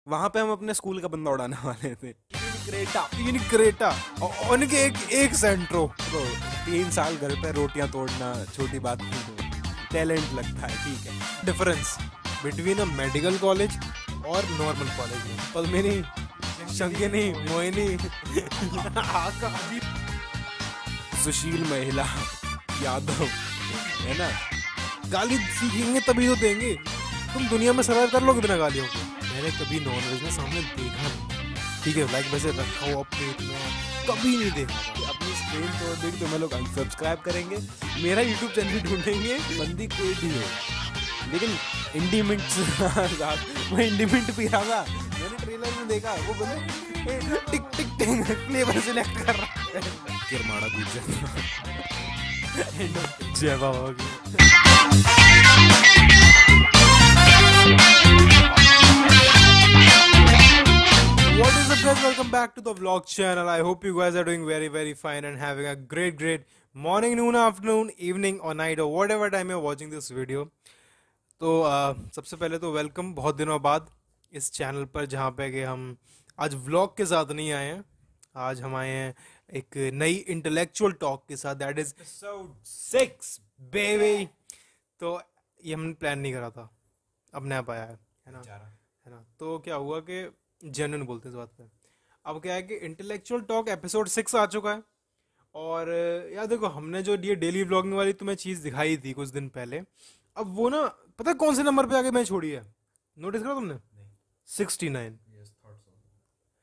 वहां पे हम अपने स्कूल का बंदा उड़ाने वाले थे। तीन क्रेटा और उनके एक सेंट्रो। तो 3 साल घर पे रोटियां तोड़ना छोटी बात नहीं है, टैलेंट लगता है। ठीक है, difference between a medical college और नॉर्मल कॉलेज। पद्मिनी, शंकिनी, मोहिनी, सुशील महिला यादव, है ना। गाली सीखेंगे तभी तो देंगे। तुम दुनिया में सर्वाइव कर लोगे बिना गालियों के? मैंने कभी नॉनवेज ना सामने देखा नहीं, ठीक है, लाइक वैसे रखा हुआ प्लेट में कभी नहीं देखा था। अपनी स्क्रीन तोड़ देगी तो मैं लोग अनसब्सक्राइब करेंगे, मेरा यूट्यूब चैनल ढूंढेंगे। बंदी कोई भी हो, लेकिन इंडीमेंट मैं इंडीमेंट पी रहा था, मैंने ट्रेलर में देखा वो बंदे टिक टिक टिक फ्लेवर सिलेक्ट कर रहा है। किरमाड़ा गुजर जय बाबा की। What is up guys, welcome back to the vlog channel. I hope you guys are doing very fine and having a great morning, noon, afternoon, evening or night or whatever time you're watching this video. तो सबसे पहले तो welcome बहुत दिनों बाद इस channel पर, जहाँ पे कि हम आज व्लॉग के साथ नहीं आए हैं। आज हम आए हैं एक नई इंटेलेक्चुअल टॉक के साथ, दैट इज एपिसोड 6 बेबी। तो ये हमने प्लान नहीं करा था, अपने आप आया है ना। तो क्या हुआ कि जेन्युइन बोलते हैं इस बात पे। अब क्या है कि इंटेलेक्चुअल टॉक एपिसोड 6 आ चुका है। और यार देखो, हमने जो ये डेली व्लॉगिंग वाली तुम्हें चीज़ दिखाई थी कुछ दिन पहले, अब वो ना पता है कौन से नंबर पे आके मैं छोड़ी है? नोटिस करा तुमने? 69।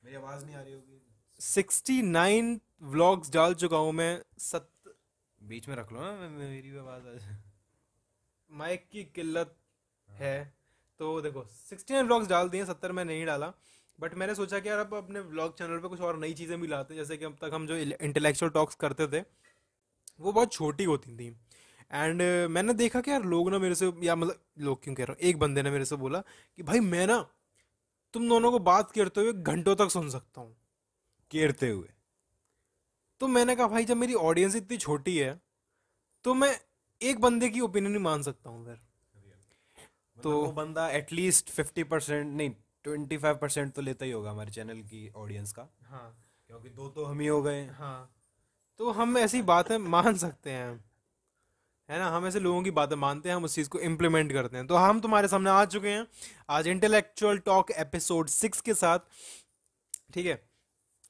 मेरी आवाज नहीं आ रही होगी, 69 व्लॉग्स डाल चुका हूँ मैं। बीच में रख लो ना, मेरी भी आवाज आ जाए। माइक की किल्लत है। तो देखो 69 व्लॉग्स डाल दिए, 70 में नहीं डाला। बट मैंने सोचा कि यार अब अपने व्लॉग चैनल पे कुछ और नई चीज़ें भी लाते हैं। जैसे कि अब तक हम जो इंटेलेक्चुअल टॉक्स करते थे वो बहुत छोटी होती थी। एंड मैंने देखा कि यार लोग ना मेरे से, या मतलब लोग क्यों कह रहा हूँ, एक बंदे ने मेरे से बोला कि भाई मैं ना तुम दोनों को बात करते हुए घंटों तक सुन सकता हूँ, केरते हुए। तो मैंने कहा भाई जब मेरी ऑडियंस इतनी छोटी है तो मैं एक बंदे की ओपिनियन नहीं मान सकता हूँ फिर। तो वो बंदा एटलीस्ट 50% नहीं 25% तो लेता ही होगा हमारे चैनल की ऑडियंस का। हाँ क्योंकि दो तो हम ही हो गए। हाँ, तो हम ऐसी बातें मान सकते हैं, है ना। हम ऐसे लोगों की बातें मानते हैं, हम उस चीज़ को इम्प्लीमेंट करते हैं। तो हम तुम्हारे सामने आ चुके हैं आज इंटेलेक्चुअल टॉक एपिसोड 6 के साथ, ठीक है।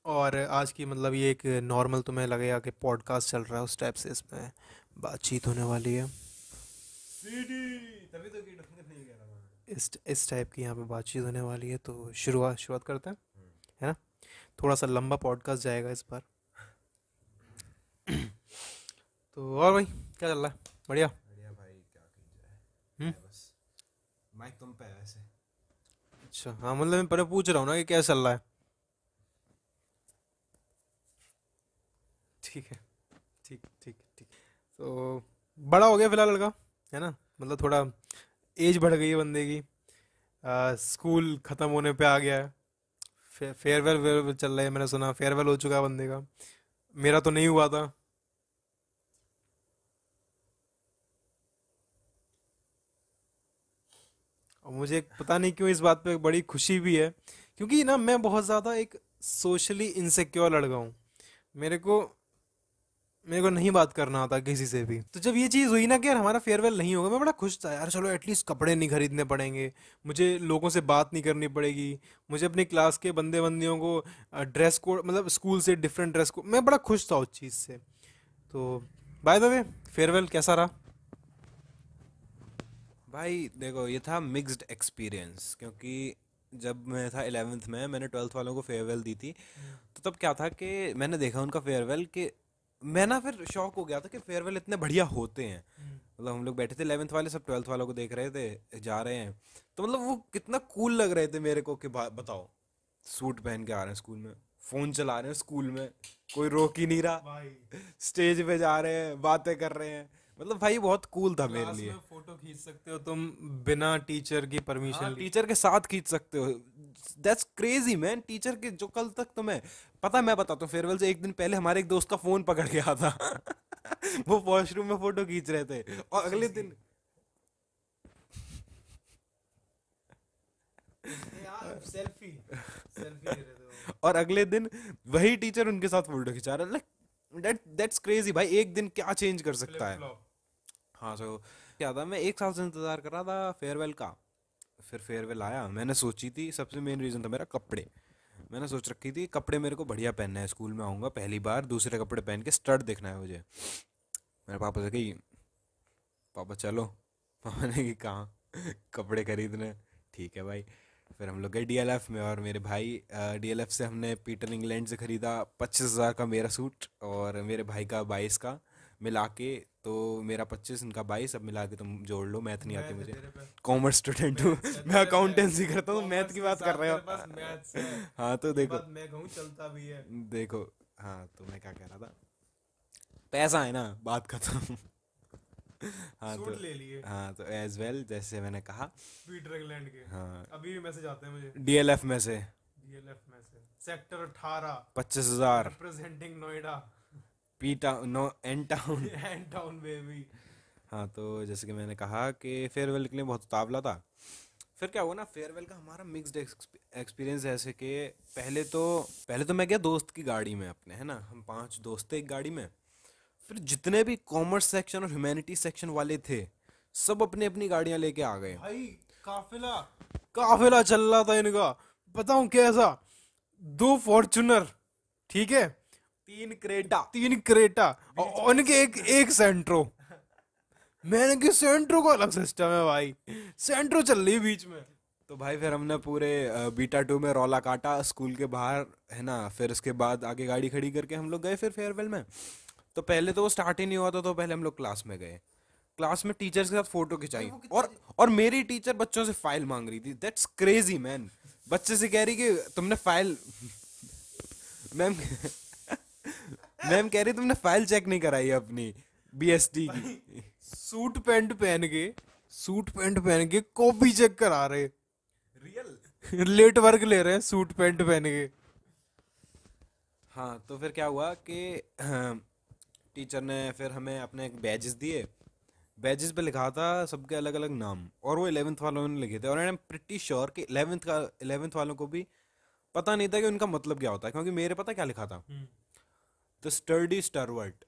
और आज की मतलब ये एक नॉर्मल तुम्हें लगेगा कि पॉडकास्ट चल रहा है, उस टाइप से इसमें बातचीत होने वाली है। तभी तो नहीं कह रहा मैं। इस टाइप की यहाँ पे बातचीत होने वाली है। तो शुरुआत करते हैं, है ना। थोड़ा सा लंबा पॉडकास्ट जाएगा इस बार। तो और भाई क्या चल रहा है? बढ़िया बढ़िया भाई, क्या की जाए। बस माइक तुम पे है ऐसे। अच्छा हाँ, मतलब मैं पहले पूछ रहा हूँ ना कि क्या चल रहा है। ठीक है, ठीक। तो बड़ा हो गया फिलहाल लड़का, है ना। मतलब थोड़ा एज बढ़ गई है बंदे की। स्कूल ख़त्म होने पे आ गया है। फेयरवेल चल रहा है, मैंने सुना फेयरवेल हो चुका है बंदे का। मेरा तो नहीं हुआ था। और मुझे पता नहीं क्यों इस बात पे बड़ी खुशी भी है, क्योंकि ना मैं बहुत ज़्यादा एक सोशली इनसिक्योर लड़का हूँ। मेरे को मेरे को नहीं बात करना आता किसी से भी। तो जब ये चीज़ हुई ना कि यार हमारा फेयरवेल नहीं होगा, मैं बड़ा खुश था यार। चलो एटलीस्ट कपड़े नहीं खरीदने पड़ेंगे, मुझे लोगों से बात नहीं करनी पड़ेगी, मुझे अपनी क्लास के बंदे बंदियों को ड्रेस कोड, मतलब स्कूल से डिफरेंट ड्रेस कोड, मैं बड़ा खुश था उस चीज़ से। तो बाय द वे फेयरवेल कैसा रहा? भाई देखो, ये था मिक्स्ड एक्सपीरियंस, क्योंकि जब मैं था 11th में, मैंने 12th वालों को फेयरवेल दी थी। तो तब क्या था कि मैंने देखा उनका फेयरवेल, कि मैं ना फिर शॉक हो गया था कि फेयरवेल इतने बढ़िया होते हैं। मतलब हम लोग बैठे थे 11th वाले, सब 12th वालों को देख रहे थे जा रहे हैं। तो मतलब वो कितना कूल लग रहे थे मेरे को कि बताओ, सूट पहन के आ रहे हैं स्कूल में, फोन चला रहे हैं स्कूल में, कोई रोक ही नहीं रहा, स्टेज पे जा रहे हैं, बातें कर रहे हैं। मतलब भाई बहुत कूल था मेरे लिए। फोटो खींच सकते हो तुम बिना टीचर की परमिशन हाँ, टीचर के साथ खींच सकते हो। That's crazy man. टीचर के जो कल तक तुम्हें पता, मैं बताता हूँ, फेयरवेल से एक दिन पहले हमारे एक दोस्त का फोन पकड़ गया था। वो वॉशरूम में फोटो खींच रहे थे, और अगले दिन सेल्फी सेल्फी ले रहे थे वो। और अगले दिन वही टीचर उनके साथ फोटो खिंचा रहा है। लाइक दैट्स क्रेजी भाई, एक दिन क्या चेंज कर सकता है। फ्लॉप। हाँ, सो क्या था, मैं एक साल से इंतजार कर रहा था फेयरवेल का। फिर फेयरवेल आया, मैंने सोची थी, सबसे मेन रीज़न था मेरा कपड़े। मैंने सोच रखी थी कपड़े मेरे को बढ़िया पहनना है, स्कूल में आऊँगा पहली बार दूसरे कपड़े पहन के स्टड देखना है मुझे। मेरे पापा से कही, पापा चलो। पापा ने कि कहाँ? कपड़े खरीदने। ठीक है भाई। फिर हम लोग गए डीएलएफ में, और मेरे भाई डीएलएफ से हमने पीटर इंग्लैंड से ख़रीदा 25,000 का मेरा सूट, और मेरे भाई का 22 का मिला के। तो मेरा 25, उनका 22, अब मिला के तुम जोड़ लो, मैथ नहीं आती मैथ है मुझे, तेरे पे। कॉमर्स स्टूडेंट हूँ। मैथ्स है मैं तेरे पे। अकाउंटेंसी करता हूँ, मैथ कॉमर्स की के बात कर साथ रहे तेरे पास हो। मैथ्स है। हाँ तो ये देखो, बात मैं कहूँ चलता भी है। देखो, हाँ तो मैं क्या कह रहा था, पैसा है ना, बात खत्म। हाँ तो, सूट ले लिए हाँ तो एज वेल जैसे मैंने कहा, पीटर इंग्लैंड के। हाँ, अभी भी मैसेज आते हैं मुझे डीएलएफ में से डीएलएफ में से। Sector 18 25,000, representing Noida P town, no N town. And town baby. हाँ तो जैसे कि मैंने कहा कि फेयरवेल के लिए बहुत उतावला था। फिर क्या हुआ ना, फेयरवेल का हमारा मिक्स्ड एक्सपीरियंस ऐसे कि पहले तो मैं गया दोस्त की गाड़ी में अपने, है ना, हम 5 दोस्त थे एक गाड़ी में। फिर जितने भी कॉमर्स सेक्शन और ह्यूमैनिटीज सेक्शन वाले थे, सब अपनी अपनी गाड़ियां लेके आ गए। भाई काफिला काफिला चल रहा था इनका। बताऊं कैसा? 2 फॉर्चूनर, ठीक है, 3 क्रेटा और उनके एक सेंट्रो। मैंने कि सेंट्रो का अलग सिस्टम है भाई, सेंट्रो चल रही है बीच में। तो भाई फिर हमने पूरे बीटा 2 में रौला काटा स्कूल के बाहर, है ना। फिर उसके बाद आगे गाड़ी खड़ी करके हम लोग गए फिर फेयरवेल में। तो पहले तो वो स्टार्ट ही नहीं हुआ था, तो पहले हम लोग क्लास में गए। क्लास में टीचर्स के साथ फोटो खिंचाई, और मेरी टीचर बच्चों से फाइल मांग रही थी। That's crazy man. बच्चे से कह रही कि तुमने फाइल, मैम मैम कह रही तुमने फाइल चेक नहीं कराई है अपनी बीएसटी की। सूट पैंट पहन के कॉपी चेक करा रहे। रियल। लेट वर्क ले रहे हैं सूट पैंट पहन के। हाँ तो फिर क्या हुआ कि टीचर ने फिर हमें अपने बैजेस दिए। बैजेस पे लिखा था सबके अलग अलग नाम, और वो 11th वालों ने लिखे थे। और आई एम प्रिटी श्योर कि 11th वालों को भी पता नहीं था कि उनका मतलब क्या होता है, क्योंकि मेरे पता क्या लिखा था, द स्टर्डी स्टरवर्ट।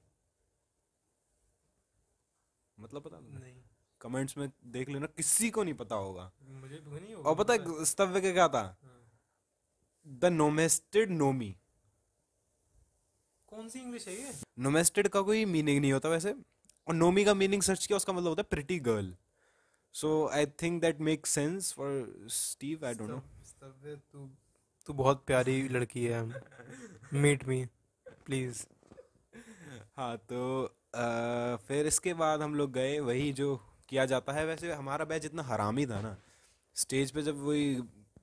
मतलब पता नहीं, कमेंट्स में देख लेना, किसी को नहीं पता होगा। मुझे तो नहीं होगा। और पता है स्तव्य का क्या था, द नोमेस्टेड नोमी। कौन सी इंग्लिश है ये? नोमेस्टेड का कोई मीनिंग नहीं होता वैसे, और नोमी का मीनिंग सर्च किया, उसका मतलब होता है pretty girl. So I think that makes sense for Steve, I don't know. तू तू बहुत प्यारी लड़की है। Meet me please. हाँ तो फिर इसके बाद हम लोग गए, वही जो किया जाता है। वैसे हमारा बैच इतना हरामी था ना, स्टेज पे जब वही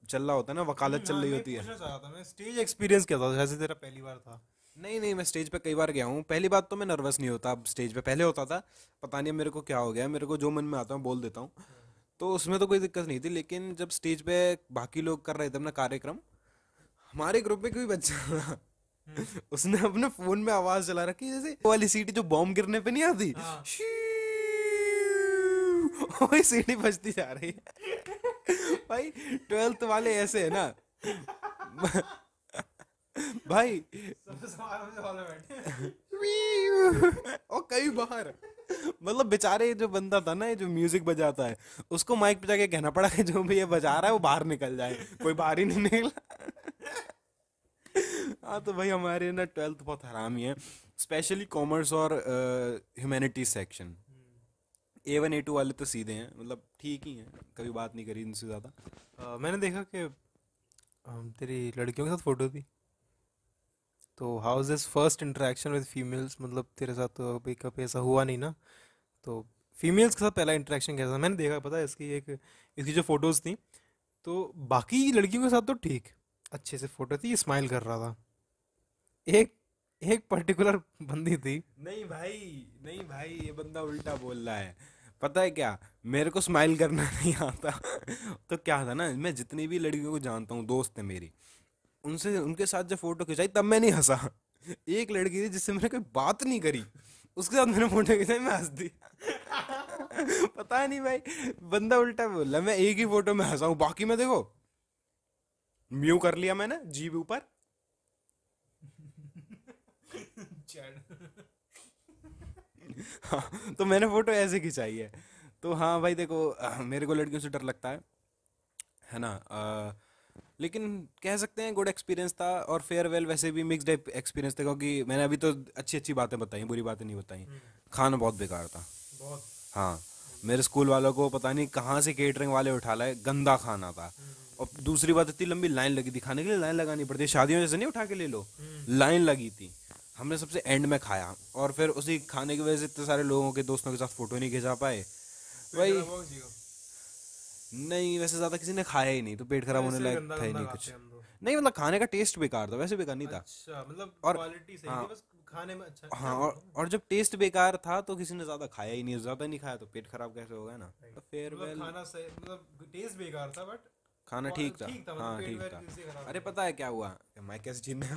चल रहा होता है ना, वकालत चल रही होती है। पूछना चाह रहा था मैं, स्टेज एक्सपीरियंस क्या था? जैसे तेरा पहली बार था। नहीं नहीं, मैं स्टेज पे कई बार गया हूँ। पहली बात तो मैं नर्वस नहीं होता, अब स्टेज पे पहले होता था। पता नहीं मेरे को क्या हो गया, मेरे को जो मन में आता है बोल देता हूँ, तो उसमें तो कोई दिक्कत नहीं थी। लेकिन जब स्टेज पे बाकी लोग कर रहे थे अपना कार्यक्रम, हमारे ग्रुप में कोई बच्चा उसने अपने फोन में आवाज चला रखी, जैसे वो वाली सीटी जो बॉम्ब गिरने पे नहीं आती, हाँ। वही सीटी बजती जा रही है। भाई 12th वाले ऐसे है ना भाई, और कई बार मतलब बेचारे जो बंदा था ना, ये जो म्यूजिक बजाता है, उसको माइक पे जाके कहना पड़ा कि जो भी ये बजा रहा है वो बाहर निकल जाए। कोई बाहर ही नहीं निकला। हाँ तो भाई हमारे ना 12th बहुत हरामी है, स्पेशली कॉमर्स और ह्यूमैनिटीज सेक्शन। A1 A2 वाले तो सीधे हैं, मतलब ठीक ही हैं, कभी बात नहीं करी इनसे ज़्यादा। मैंने देखा कि तेरी लड़कियों के साथ फोटो थी, तो how is this first interaction with females? मतलब तेरे साथ तो अभी कभी ऐसा हुआ नहीं ना, तो फीमेल्स के साथ पहला इंटरेक्शन कैसा? मैंने देखा, पता है, इसकी जो फोटोज थी, तो बाकी लड़कियों के साथ तो ठीक अच्छे से फोटो थी, स्माइल कर रहा था। एक एक पर्टिकुलर बंदी थी। नहीं भाई, नहीं भाई, ये बंदा उल्टा बोल रहा है। पता है क्या, मेरे को स्माइल करना नहीं आता। तो क्या था ना, मैं जितनी भी लड़कियों को जानता हूँ, दोस्त है मेरी, उनसे उनके साथ जब फोटो खिंचाई तब मैं नहीं हंसा। एक लड़की थी जिससे मैंने कोई बात नहीं करी, उसके साथ मैंने फोटो खिंचाई, मैं हंस दी। पता नहीं भाई, बंदा उल्टा बोल रहा है। मैं एक ही फोटो में हंसा हूँ, बाकी मैं देखो म्यू कर लिया मैंने जी भी ऊपर। हाँ, तो मैंने फोटो ऐसे खिंचाई है। तो हाँ भाई देखो, मेरे को लड़कियों से डर लगता है ना। लेकिन कह सकते हैं गुड एक्सपीरियंस था। और फेयरवेल वैसे भी मिक्स्ड एक्सपीरियंस था, क्योंकि मैंने अभी तो अच्छी अच्छी बातें बताई, बुरी बातें नहीं बताई। खाना बहुत बेकार था। बहुत। हाँ, मेरे स्कूल वालों को पता नहीं कहाँ से केटरिंग वाले उठा लाए, गंदा खाना था। और दूसरी बात, इतनी लंबी लाइन लगी थी, खाने के लिए लाइन लगानी पड़ती है, शादियों में जैसे नहीं उठा के ले लो, लाइन लगी थी। हमने सबसे एंड में खाया, और फिर उसी खाने की वजह से इतने सारे लोगों के दोस्तों के साथ फोटो नहीं खिंचा पाए भाई। नहीं, वैसे ज्यादा किसी ने खाया ही नहीं, तो पेट खराब होने वैसे लायक गंदा था ही गंदा नहीं खाते कुछ। हैं हम लोग। नहीं मतलब खाने का टेस्ट बेकार था, वैसे बेकार नहीं था। अच्छा, मतलब और क्वालिटी सही हाँ, थी, बस खाने में अच्छा क्या हाँ, बोलूं मैं? और जब टेस्ट बेकार था तो किसी ने ज्यादा खाया ही नहीं, ज्यादा नहीं खाया तो पेट खराब कैसे होगा ना। Right. तो मतलब फेयरवेल खाना सही, मतलब टेस्ट बेकार था बट खाना ठीक था। ठीक था, मतलब हाँ पेट ठीक वेट था। किसी खराब अरे नहीं पता है क्या हुआ, मैं कैसे छीनने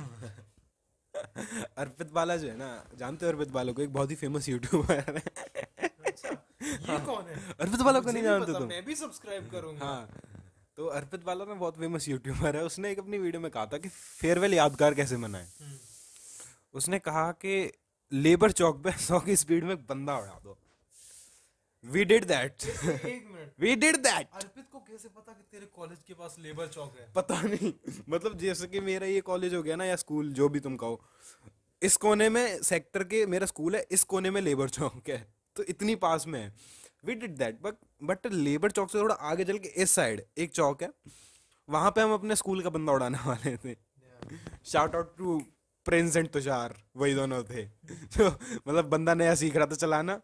अर्पित बाला जो है ना, जानते हो अर्पित बाला को? एक बहुत ही फेमस यूट्यूबर है। हुआ। अच्छा, ये हाँ, कौन है? अर्पित बाला को मुझे नहीं नहीं जानते पता, तुम? मैं भी सब्सक्राइब करूंगा। हाँ, तो अर्पित बाला ना बहुत फेमस यूट्यूबर है। उसने एक अपनी वीडियो में कहा था कि फेयरवेल यादगार कैसे मनाएं। हम्म। उसने कहा कि लेबर चौक पे 100 की स्पीड में बंदा उड़ा दो। We did that. एक minute, we did that. Arpit को कैसे पता कि तेरे कॉलेज के पास लेबर चौक है? पता नहीं, मतलब जैसे कि मेरा ये कॉलेज हो गया ना, या स्कूल जो भी तुम कहो, इस कोने में सेक्टर के मेरा स्कूल है, इस कोने में लेबर चौक है, तो इतनी पास में है। We did that, but labour चौक से थोड़ा आगे चल के इस साइड एक चौक है, वहां पे हम अपने स्कूल का बंदा उड़ाने वाले थे। Shout out to Prince and Tushar, वही दोनों थे। तो मतलब बंदा नया सीख रहा था चलाना,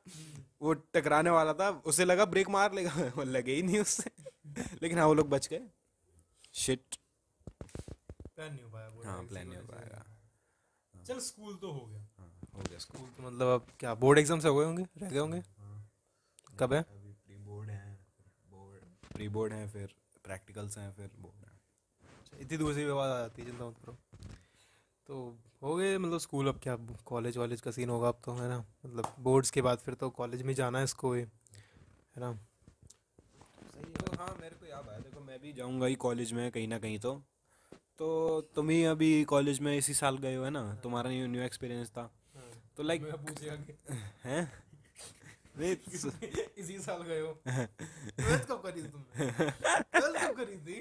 वो टकराने वाला था, उसे लगा ब्रेक मार लेगा, वो लगे ही नहीं उससे। लेकिन हाँ, वो लोग बच गए। शिट। प्लान नहीं हो पाया पूरा, हाँ, इसी प्लान नहीं वजह हो से। पाएगा। चल, स्कूल तो हो गया। हाँ, हो गया स्कूल। स्कूल तो मतलब अब क्या, बोर्ड एग्जाम से हो गए होंगे, रह गए होंगे? कब है? अभी प्री बोर्ड है, फिर प्रैक्टिकल्स हैं, फिर बोर्ड है। इतनी दूर से भी आवाज आ जाती है, चिंता मत करो। तो हो गए मतलब स्कूल, अब क्या कॉलेज वॉलेज का सीन होगा अब तो, है ना? मतलब बोर्ड्स के बाद फिर तो कॉलेज में जाना है इसको, है ना? सही है। तो हाँ, मेरे को याद आया, देखो मैं भी जाऊंगा ही कॉलेज में कहीं ना कहीं तो तुम ही अभी कॉलेज में इसी साल गए हो, है ना? तुम्हारा न्यू न्यू एक्सपीरियंस था, हाँ, तो लाइक मैं पूछेगा कि हैं। नहीं, इसी साल गए हो? 12th कब करी थी तुमने? 12th कब करी थी?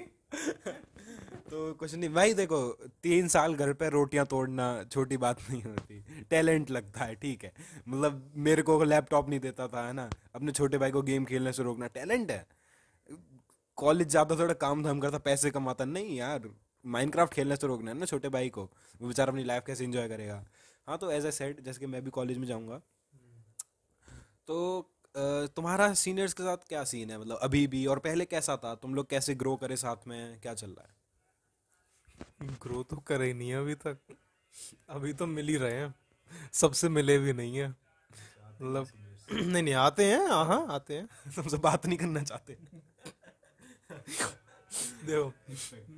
तो कुछ नहीं भाई, देखो 3 साल घर पे रोटियां तोड़ना छोटी बात नहीं होती, टैलेंट लगता है, ठीक है। मतलब मेरे को लैपटॉप नहीं देता था, है ना, अपने छोटे भाई को गेम खेलने से रोकना टैलेंट है। कॉलेज जाता, थोड़ा काम धाम करता, पैसे कमाता, नहीं यार, माइनक्राफ्ट खेलने से रोकना है ना छोटे भाई को, वो बेचारा अपनी लाइफ कैसे एंजॉय करेगा। हाँ, तो एज ए सेड, जैसे कि मैं भी कॉलेज में जाऊंगा, तो तुम्हारा सीनियर्स के साथ क्या सीन है, मतलब अभी भी और पहले कैसा था, तुम लोग कैसे ग्रो करे साथ में, क्या चल रहा ग्रो तो करे ही नहीं है अभी तक, अभी तो मिल ही रहे हैं, सबसे मिले भी नहीं है मतलब। नहीं नहीं, आते हैं, हाँ आते हैं। है? तुमसे बात नहीं करना चाहते? देखो,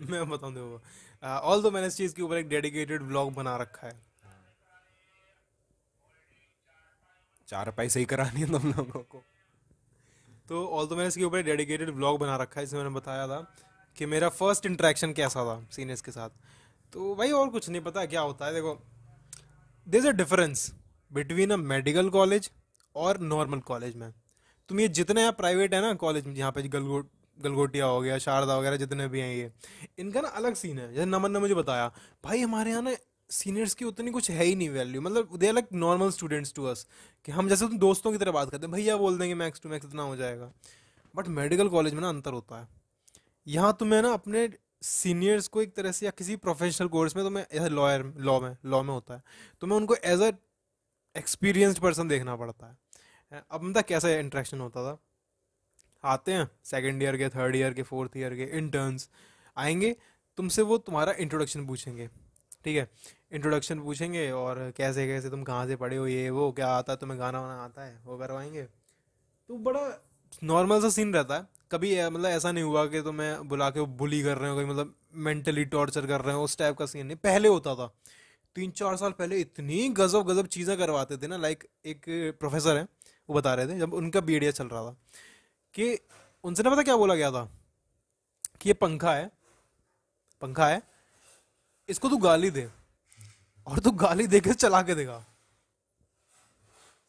मैं बताऊं, देखो ऑल तो मैंने इस चीज़ के ऊपर एक डेडिकेटेड व्लॉग बना रखा है। 4 पैसे ही करानी है तुम लोगों को। तो ऑल तो मैंने इसके ऊपर डेडिकेटेड व्लॉग बना रखा है, जिसमें मैंने बताया था कि मेरा फर्स्ट इंटरेक्शन कैसा था सीनियर्स के साथ। तो भाई और कुछ नहीं पता क्या होता है, देखो there is a difference between a medical college और नॉर्मल कॉलेज में। तुम ये जितने यहाँ प्राइवेट है ना कॉलेज में, यहाँ पे गलगोटिया हो गया, शारदा वगैरह जितने भी हैं, ये इनका ना अलग सीन है। जैसे नमन ने मुझे बताया, भाई हमारे यहाँ ना सीनियर्स की उतनी कुछ है ही नहीं वैल्यू, मतलब they are like normal students to us, कि हम जैसे तुम दोस्तों की तरह बात करते हैं, भैया बोल देंगे मैक्स टू मैक्स इतना हो जाएगा। बट मेडिकल कॉलेज में ना अंतर होता है। यहाँ तुम्हें ना अपने सीनियर्स को एक तरह से, या किसी प्रोफेशनल कोर्स में तुम्हें, ऐसा लॉ में होता है, तुम्हें उनको एज अ एक्सपीरियंस्ड पर्सन देखना पड़ता है। अब मतलब कैसा इंटरेक्शन होता था, आते हैं सेकेंड ईयर के, थर्ड ईयर के, फोर्थ ईयर के इंटर्न्स आएंगे, तुमसे वो तुम्हारा इंट्रोडक्शन पूछेंगे, ठीक है? इंट्रोडक्शन पूछेंगे और कैसे कैसे तुम कहाँ से पढ़े हो, ये वो क्या आता है तुम्हें, गाना वाना आता है, वो करवाएंगे। तो बड़ा नॉर्मल सा सीन रहता है। कभी मतलब ऐसा नहीं हुआ कि तुम्हें बुला के बुली कर रहे हो, कोई मतलब मेंटली टॉर्चर कर रहे हो, उस टाइप का सीन नहीं। पहले होता था, 3-4 साल पहले इतनी गजब गजब चीज़ें करवाते थे ना। लाइक एक प्रोफेसर है, वो बता रहे थे जब उनका बीडीएस चल रहा था, कि उनसे ना पता क्या बोला गया था, कि ये पंखा है, पंखा है, इसको तू गाली दे और तू गाली दे के चला के देगा।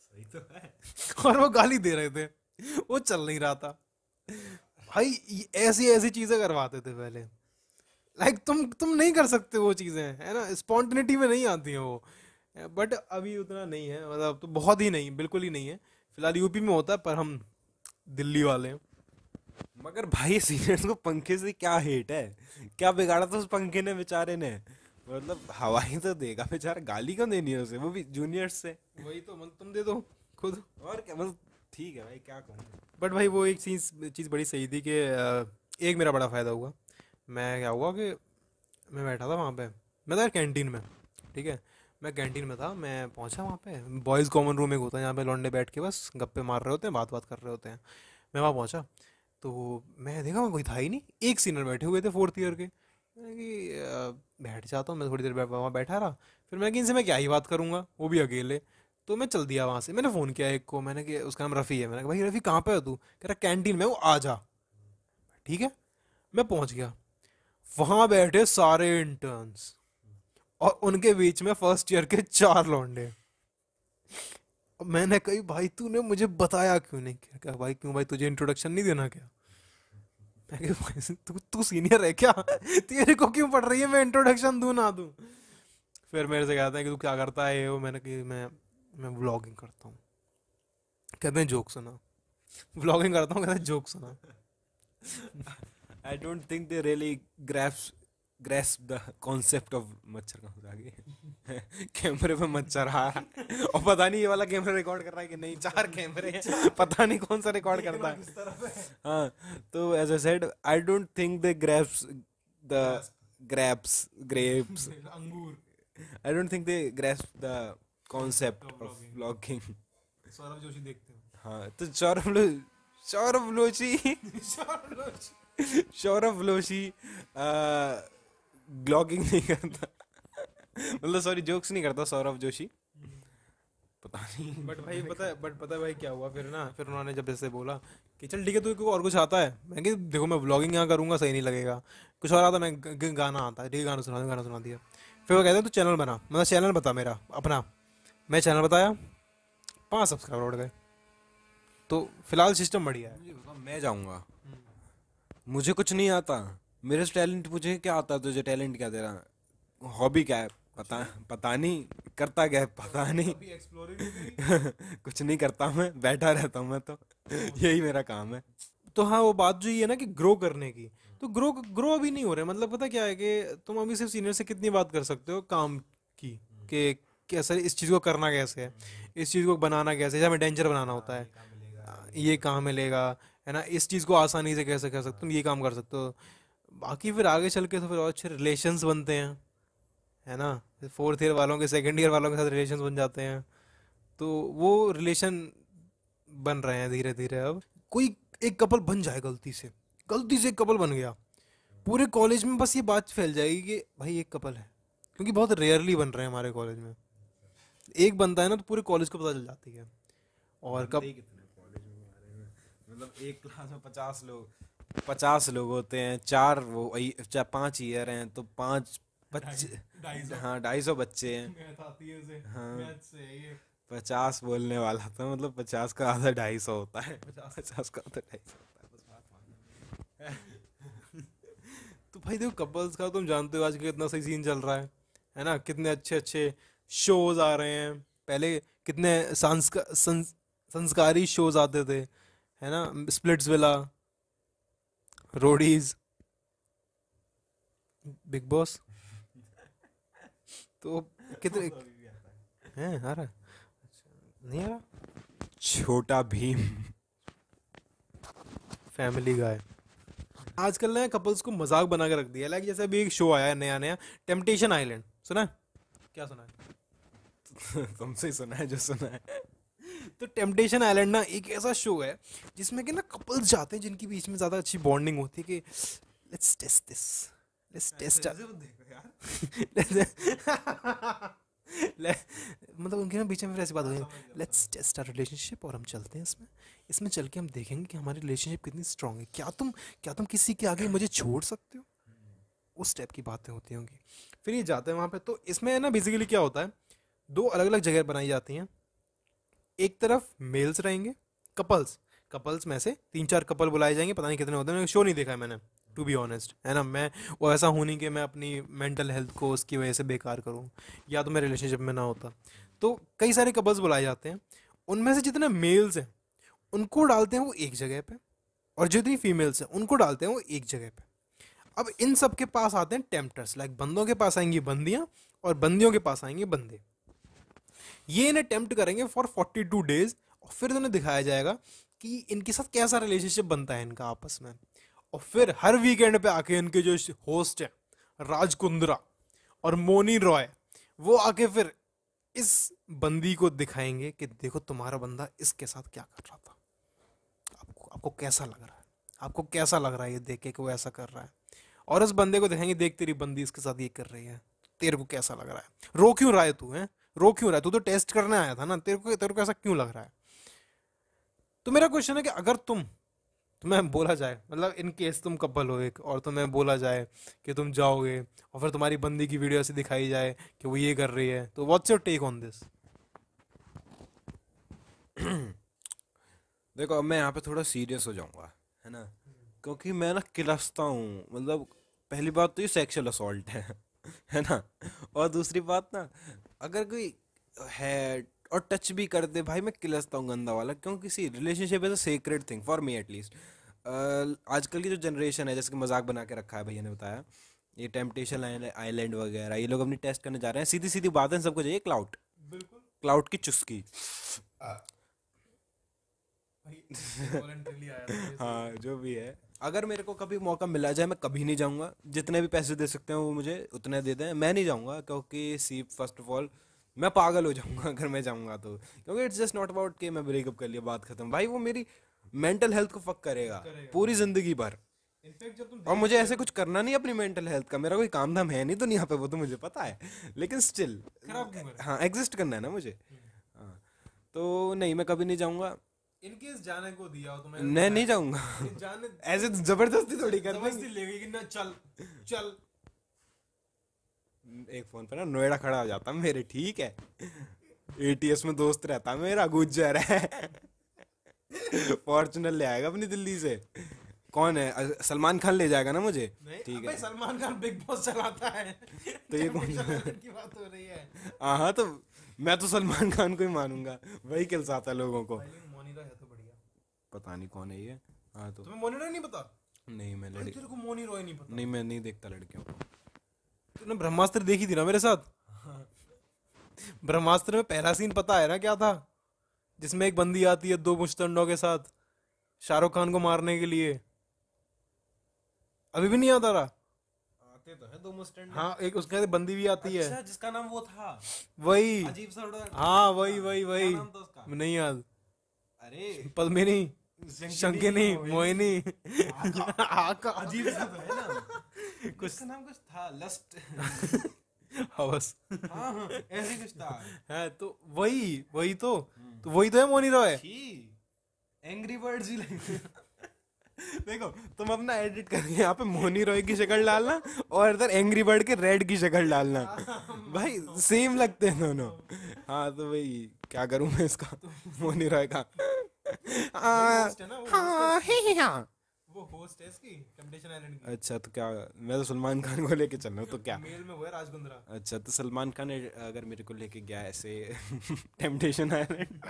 सही तो है। और वो गाली दे रहे थे, वो चल नहीं रहा था भाई। ऐसी ऐसी चीजें करवाते थे पहले। लाइक तुम नहीं कर सकते वो चीजें, है ना, स्पॉन्टेनिटी में नहीं आती हैं वो। बट अभी उतना नहीं है, मतलब तो बहुत ही नहीं, बिल्कुल ही नहीं है। फिलहाल यूपी में होता है, पर हम दिल्ली वाले हैं। मगर भाई सीनियर्स को पंखे से क्या हेट है? क्या बिगाड़ा था उस पंखे ने बेचारे ने? मतलब हवा ही तो देगा बेचारा, गाली क्यों देनी है उसे, वो भी जूनियर्स से। वही तो, मतलब तुम दे दो खुद। और क्या, मतलब ठीक है भाई, क्या कहूँ। बट भाई वो एक चीज़ चीज़ बड़ी सही थी कि एक मेरा बड़ा फ़ायदा हुआ। मैं क्या हुआ कि मैं बैठा था वहाँ पे, मैं था कैंटीन में, ठीक है। मैं कैंटीन में था, मैं पहुँचा वहाँ पे, बॉयज़ कॉमन रूम एक होता है जहाँ पे लौंडे बैठ के बस गप्पे मार रहे होते हैं, बात बात कर रहे होते हैं। मैं वहाँ पहुँचा तो मैं देखा वहाँ कोई था ही नहीं, एक सीनियर बैठे हुए थे 4th ईयर के। मैंने कि बैठ जाता हूँ मैं, थोड़ी देर वहाँ बैठा रहा। फिर मैं कि इनसे मैं क्या ही बात करूँगा, वो भी अकेले। तो मैं चल दिया वहाँ से। मैंने फ़ोन किया एक को, मैंने कि उसका नाम रफ़ी है, मैंने कहा भाई रफ़ी कहाँ पे है तू? कह रहा कैंटीन में, वो आ जा। ठीक है, मैं पहुँच गया। वहाँ बैठे सारे इंटर्न्स और उनके बीच में 1st ईयर के 4 लौंडे। अब मैंने कही भाई तूने मुझे बताया क्यों नहीं? क्या भाई, क्यों भाई, तुझे इंट्रोडक्शन नहीं देना क्या? मैं कहा, भाई तू तू सीनियर है क्या? तेरे को क्यों पड़ रही है मैं इंट्रोडक्शन दूं ना दूं? फिर मेरे से कहते हैं कि तू क्या करता है ये वो। मैंने कि मैं व्लॉगिंग करता हूँ। कहते हैं जोक सुना। व्लॉगिंग करता हूँ, कहते हैं जोक सुना। आई don't think they really grasp the concept of मच्छर का आगे। कैमरे पे मच्छर आ रहा है और पता नहीं ये वाला कैमरा रिकॉर्ड कर रहा है कि नहीं, 4 कैमरे हैं, पता नहीं कौन सा रिकॉर्ड करता है। हाँ, तो as I said I don't think they the grapes अंगूर। I don't think they grasp the concept of vlogging. Saurabh Joshi देखते हो? हाँ, तो सौरभ लोची सौरभ लोशी ब्लॉगिंग नहीं करता। मतलब सॉरी, जोक्स नहीं करता सौरभ जोशी, पता नहीं। बट भाई पता है भाई क्या हुआ फिर ना, फिर उन्होंने जब ऐसे बोला कि चल ठीक है तू को और कुछ आता है, मैं कि देखो मैं व्लॉगिंग यहाँ करूंगा सही नहीं लगेगा। कुछ और आता, मैं गाना आता है, ठीक है गाना सुना दिया। फिर वो कहते हैं तू चैनल बना, मतलब चैनल बता मेरा अपना। मैं चैनल बताया, 5 सब्सक्राइबर उड़ गए। तो फिलहाल सिस्टम बढ़िया है। मुझे बता, मैं जाऊंगा, मुझे कुछ नहीं आता, मेरे से टैलेंट, मुझे क्या आता, तुझे टैलेंट क्या, तेरा हॉबी क्या है? पता पता नहीं, करता क्या है पता नहीं। अभी एक्सप्लोरिंग। कुछ नहीं करता, मैं बैठा रहता हूँ मैं तो। यही मेरा काम है। तो हाँ, वो बात जो ये है ना कि ग्रो करने की, तो ग्रो अभी नहीं हो रहा है। मतलब पता क्या है कि तुम अभी सिर्फ सीनियर से कितनी बात कर सकते हो काम की, कि कैसे इस चीज़ को करना कैसे है, इस चीज़ को बनाना कैसे है, जैसे हमें डेंजर बनाना होता है, ये कहाँ मिलेगा, है ना, इस चीज़ को आसानी से कैसे कर सकते हो, तुम ये काम कर सकते हो। बाकी फिर आगे चल के तो फिर और अच्छे रिलेशंस बनते हैं, है ना। 4th ईयर वालों के 2nd ईयर वालों के साथ रिलेशंस बन जाते हैं। तो वो रिलेशन बन रहे हैं धीरे धीरे। अब कोई एक कपल बन जाए, गलती से एक कपल बन गया, पूरे कॉलेज में बस ये बात फैल जाएगी कि भाई एक कपल है। क्योंकि बहुत रेयरली बन रहे हैं हमारे कॉलेज में। एक बनता है ना तो पूरे कॉलेज को पता चल जाती है। और बनते ही कितने कॉलेज में हमारे में? मतलब एक क्लास में 50 लोग होते हैं, 5 ईयर हैं तो 5 बच्चे, 250 हाँ 250 बच्चे हैं। मैथ आती है उसे, हाँ, मैथ से ये 50 बोलने वाला था, मतलब 50 का आधा 250 होता है। 50 का आधा 250 होता है, बस बात मान लो। तो भाई देखो कपल्स का तुम जानते हो आज कितना सही सीन चल रहा है ना। कितने अच्छे अच्छे शोज आ रहे हैं। पहले कितने संस्कारी शोज आते थे, है ना, splits villa, Roadies, big boss. तो कितने हैं आ रहा है? नहीं आ रहा। छोटा भीम। फैमिली गाय। आजकल ना कपल्स को मजाक बना के रख दिया। लाइक जैसे अभी एक शो आया है नया नया, टेम्पटेशन आइलैंड, सुना है? क्या सुना है? तुमसे ही सुना है जो सुना है। तो टेम्पटेशन आइलैंड ना एक ऐसा शो है जिसमें कि ना कपल्स जाते हैं जिनके बीच में ज्यादा अच्छी बॉन्डिंग होती है कि let's test this, let's test मतलब उनके ना बीच में फिर ऐसी बात हो गई, लेट्स टेस्ट आवर रिलेशनशिप, और हम चलते हैं इसमें इसमें चल के हम देखेंगे कि हमारी रिलेशनशिप कितनी स्ट्रांग है। क्या तुम किसी के आगे मुझे छोड़ सकते हो? उस टाइप की बातें होती होंगी। फिर ये जाते हैं वहाँ पे, तो इसमें है ना बेसिकली क्या होता है, दो अलग अलग जगह बनाई जाती हैं। एक तरफ मेल्स रहेंगे, कपल्स, कपल्स में से 3-4 कपल बुलाए जाएंगे, पता नहीं कितने होते हैं, शो नहीं देखा है मैंने, टू बी ऑनेस्ट, है ना। मैं वो ऐसा हूँ नहीं कि मैं अपनी मेंटल हेल्थ को उसकी वजह से बेकार करूँ, या तो मैं रिलेशनशिप में ना होता। तो कई सारे कपल्स बुलाए जाते हैं, उनमें से जितने मेल्स हैं उनको डालते हैं वो एक जगह पे, और जितनी फीमेल्स हैं उनको डालते हैं वो एक जगह पे। अब इन सब के पास आते हैं टेम्पटर्स, लाइक बंदों के पास आएंगी बंदियां, और बंदियों के पास आएंगे बंदे। ये इन्हें टेम्प्ट करेंगे फॉर 42 डेज, और फिर उन्हें दिखाया जाएगा कि इनके साथ कैसा रिलेशनशिप बनता है इनका आपस में। और फिर हर वीकेंड पे आके इनके जो होस्ट है राज कुंद्रा और मोनी रॉय, वो आके फिर इस बंदी को दिखाएंगे कि देखो तुम्हारा बंदा इसके साथ क्या कर रहा था, आपको आपको कैसा लग रहा है, आपको कैसा लग रहा है ये देख के कि वो ऐसा कर रहा है। और उस बंदे को दिखाएंगे, देख तेरी बंदी इसके साथ ये कर रही है, तेरे को कैसा लग रहा है, रो क्यों रहा है तू, है रो क्यों रहा है, तू तो टेस्ट करने आया था ना, तेरे को ऐसा क्यों लग रहा है। तो मेरा क्वेश्चन है कि अगर तुम्हें बोला जाए, मतलब इन केस तुम कपल हो एक, और तुम्हें बोला जाए कि तुम जाओगे और फिर तुम्हारी बंदी की वीडियो ऐसे दिखाई जाए कि वो ये कर रही है, तो what's your take on this? देखो अब मैं यहाँ पे थोड़ा सीरियस हो जाऊंगा, है ना, क्योंकि मैं ना किलसता हूँ, मतलब पहली बात तो ये सेक्सुअल असॉल्ट है है ना। और दूसरी बात ना, अगर कोई है और टच भी कर दे भाई, मैं किलसता हूँ गंदा वाला, क्योंकि see relationship is a secret thing for me at least. आजकल की जो जनरेशन है, जैसे कि मजाक बना के रखा है भैया ने बताया, ये टेम्पटेशन आइलैंड वगैरह, ये लोग अपनी टेस्ट करने जा रहे हैं, सीधी सीधी बात है, सबको चाहिए क्लाउट, बिल्कुल क्लाउट की चुस्की। वॉलंटरीली आया था ये हाँ जो भी है, अगर मेरे को कभी मौका मिला जाए, मैं कभी नहीं जाऊंगा, जितने भी पैसे दे सकते हैं वो मुझे उतने दे दें, मैं नहीं जाऊंगा, क्योंकि सी फर्स्ट ऑफ ऑल मैं पागल हो जाऊंगा अगर मैं जाऊंगा तो, क्योंकि इट्स जस्ट नॉट अबाउट कि मैं ब्रेकअप कर लिया बात खत्म, भाई वो मेरी मेंटल हेल्थ को फक करेगा पूरी जिंदगी भर। इनफैक्ट जब तुम और मुझे ऐसे कुछ करना नहीं अपनी मेंटल हेल्थ का, मेरा कोई काम धाम है नहीं दुनिया पे, वो तो मुझे पता है, लेकिन स्टिल खराब क्यों करे? हाँ एग्जिस्ट करना है ना मुझे। हाँ तो नहीं, मैं कभी नहीं जाऊंगा, इनकेस जाने को दिया हो तुम्हें, मैं नहीं जाऊंगा जाने ऐसे जबरदस्ती थोड़ी कर देंगे। जबरदस्ती ले गई कि ना चल चल, एक फोन पे ना नोएडा खड़ा हो जाता मेरे, ठीक है, एटीएस में दोस्त रहता मेरा गुज्जर है फॉर्चुनर ले आएगा अपनी दिल्ली से, कौन है, सलमान खान ले जाएगा ना मुझे, नहीं ठीक अबे है। सलमान खान बिग बॉस चलाता है तो ये कौन की बात हो रही है। हाँ तो मैं तो सलमान खान को ही मानूंगा, वही खिलसाता है लोगों को। मोनिका है तो बढ़िया। पता नहीं कौन है ये। हाँ तो तुम्हें मोनी रॉय नहीं पता? नहीं, मैं भाई तेरे को मोनी रॉय नहीं पता? नहीं, मैं नहीं देखता लड़कियों को। तूने ब्रह्मास्त्र देखी थी ना मेरे साथ? ब्रह्मास्त्र में पहला सीन पता है ना क्या था? जिसमें एक बंदी आती है 2 मुश्तंडों के साथ शाहरुख खान को मारने के लिए। अभी भी नहीं आता रहा? आते तो है 2 मुस्टैंड। हाँ एक उसके साथ बंदी भी आती है। अच्छा, जिसका नाम वो था, वही, अजीब सा हाँ वही क्या नाम था उसका? नहीं याद। अरे पद्मिनी, शंकिनी, मोहिनी, आका, अजीब सा तो है ना, उसका नाम कुछ था, लस्ट हवस। हाँ हाँ ऐसे कुछ था। है तो वही तो है मोनी रॉय। एंग्री बर्ड्स ही देखो तुम अपना एडिट करके यहाँ पे मोनी रॉय की शक्ल डालना और इधर एंग्री बर्ड के रेड की शक्ल डालना, भाई सेम लगते हैं दोनों। हाँ तो भाई क्या करूं मैं इसका, मोनी रॉय का। हाँ वो होस्ट है इसकी टेम्पटेशन आइलैंड की। अच्छा तो क्या, मैं तो सलमान खान को लेके चल रहा हूँ, तो क्या मेल में वो है राजकुंद्रा। अच्छा तो सलमान खान अगर मेरे को लेके गया ऐसे टेम्पटेशन आइलैंड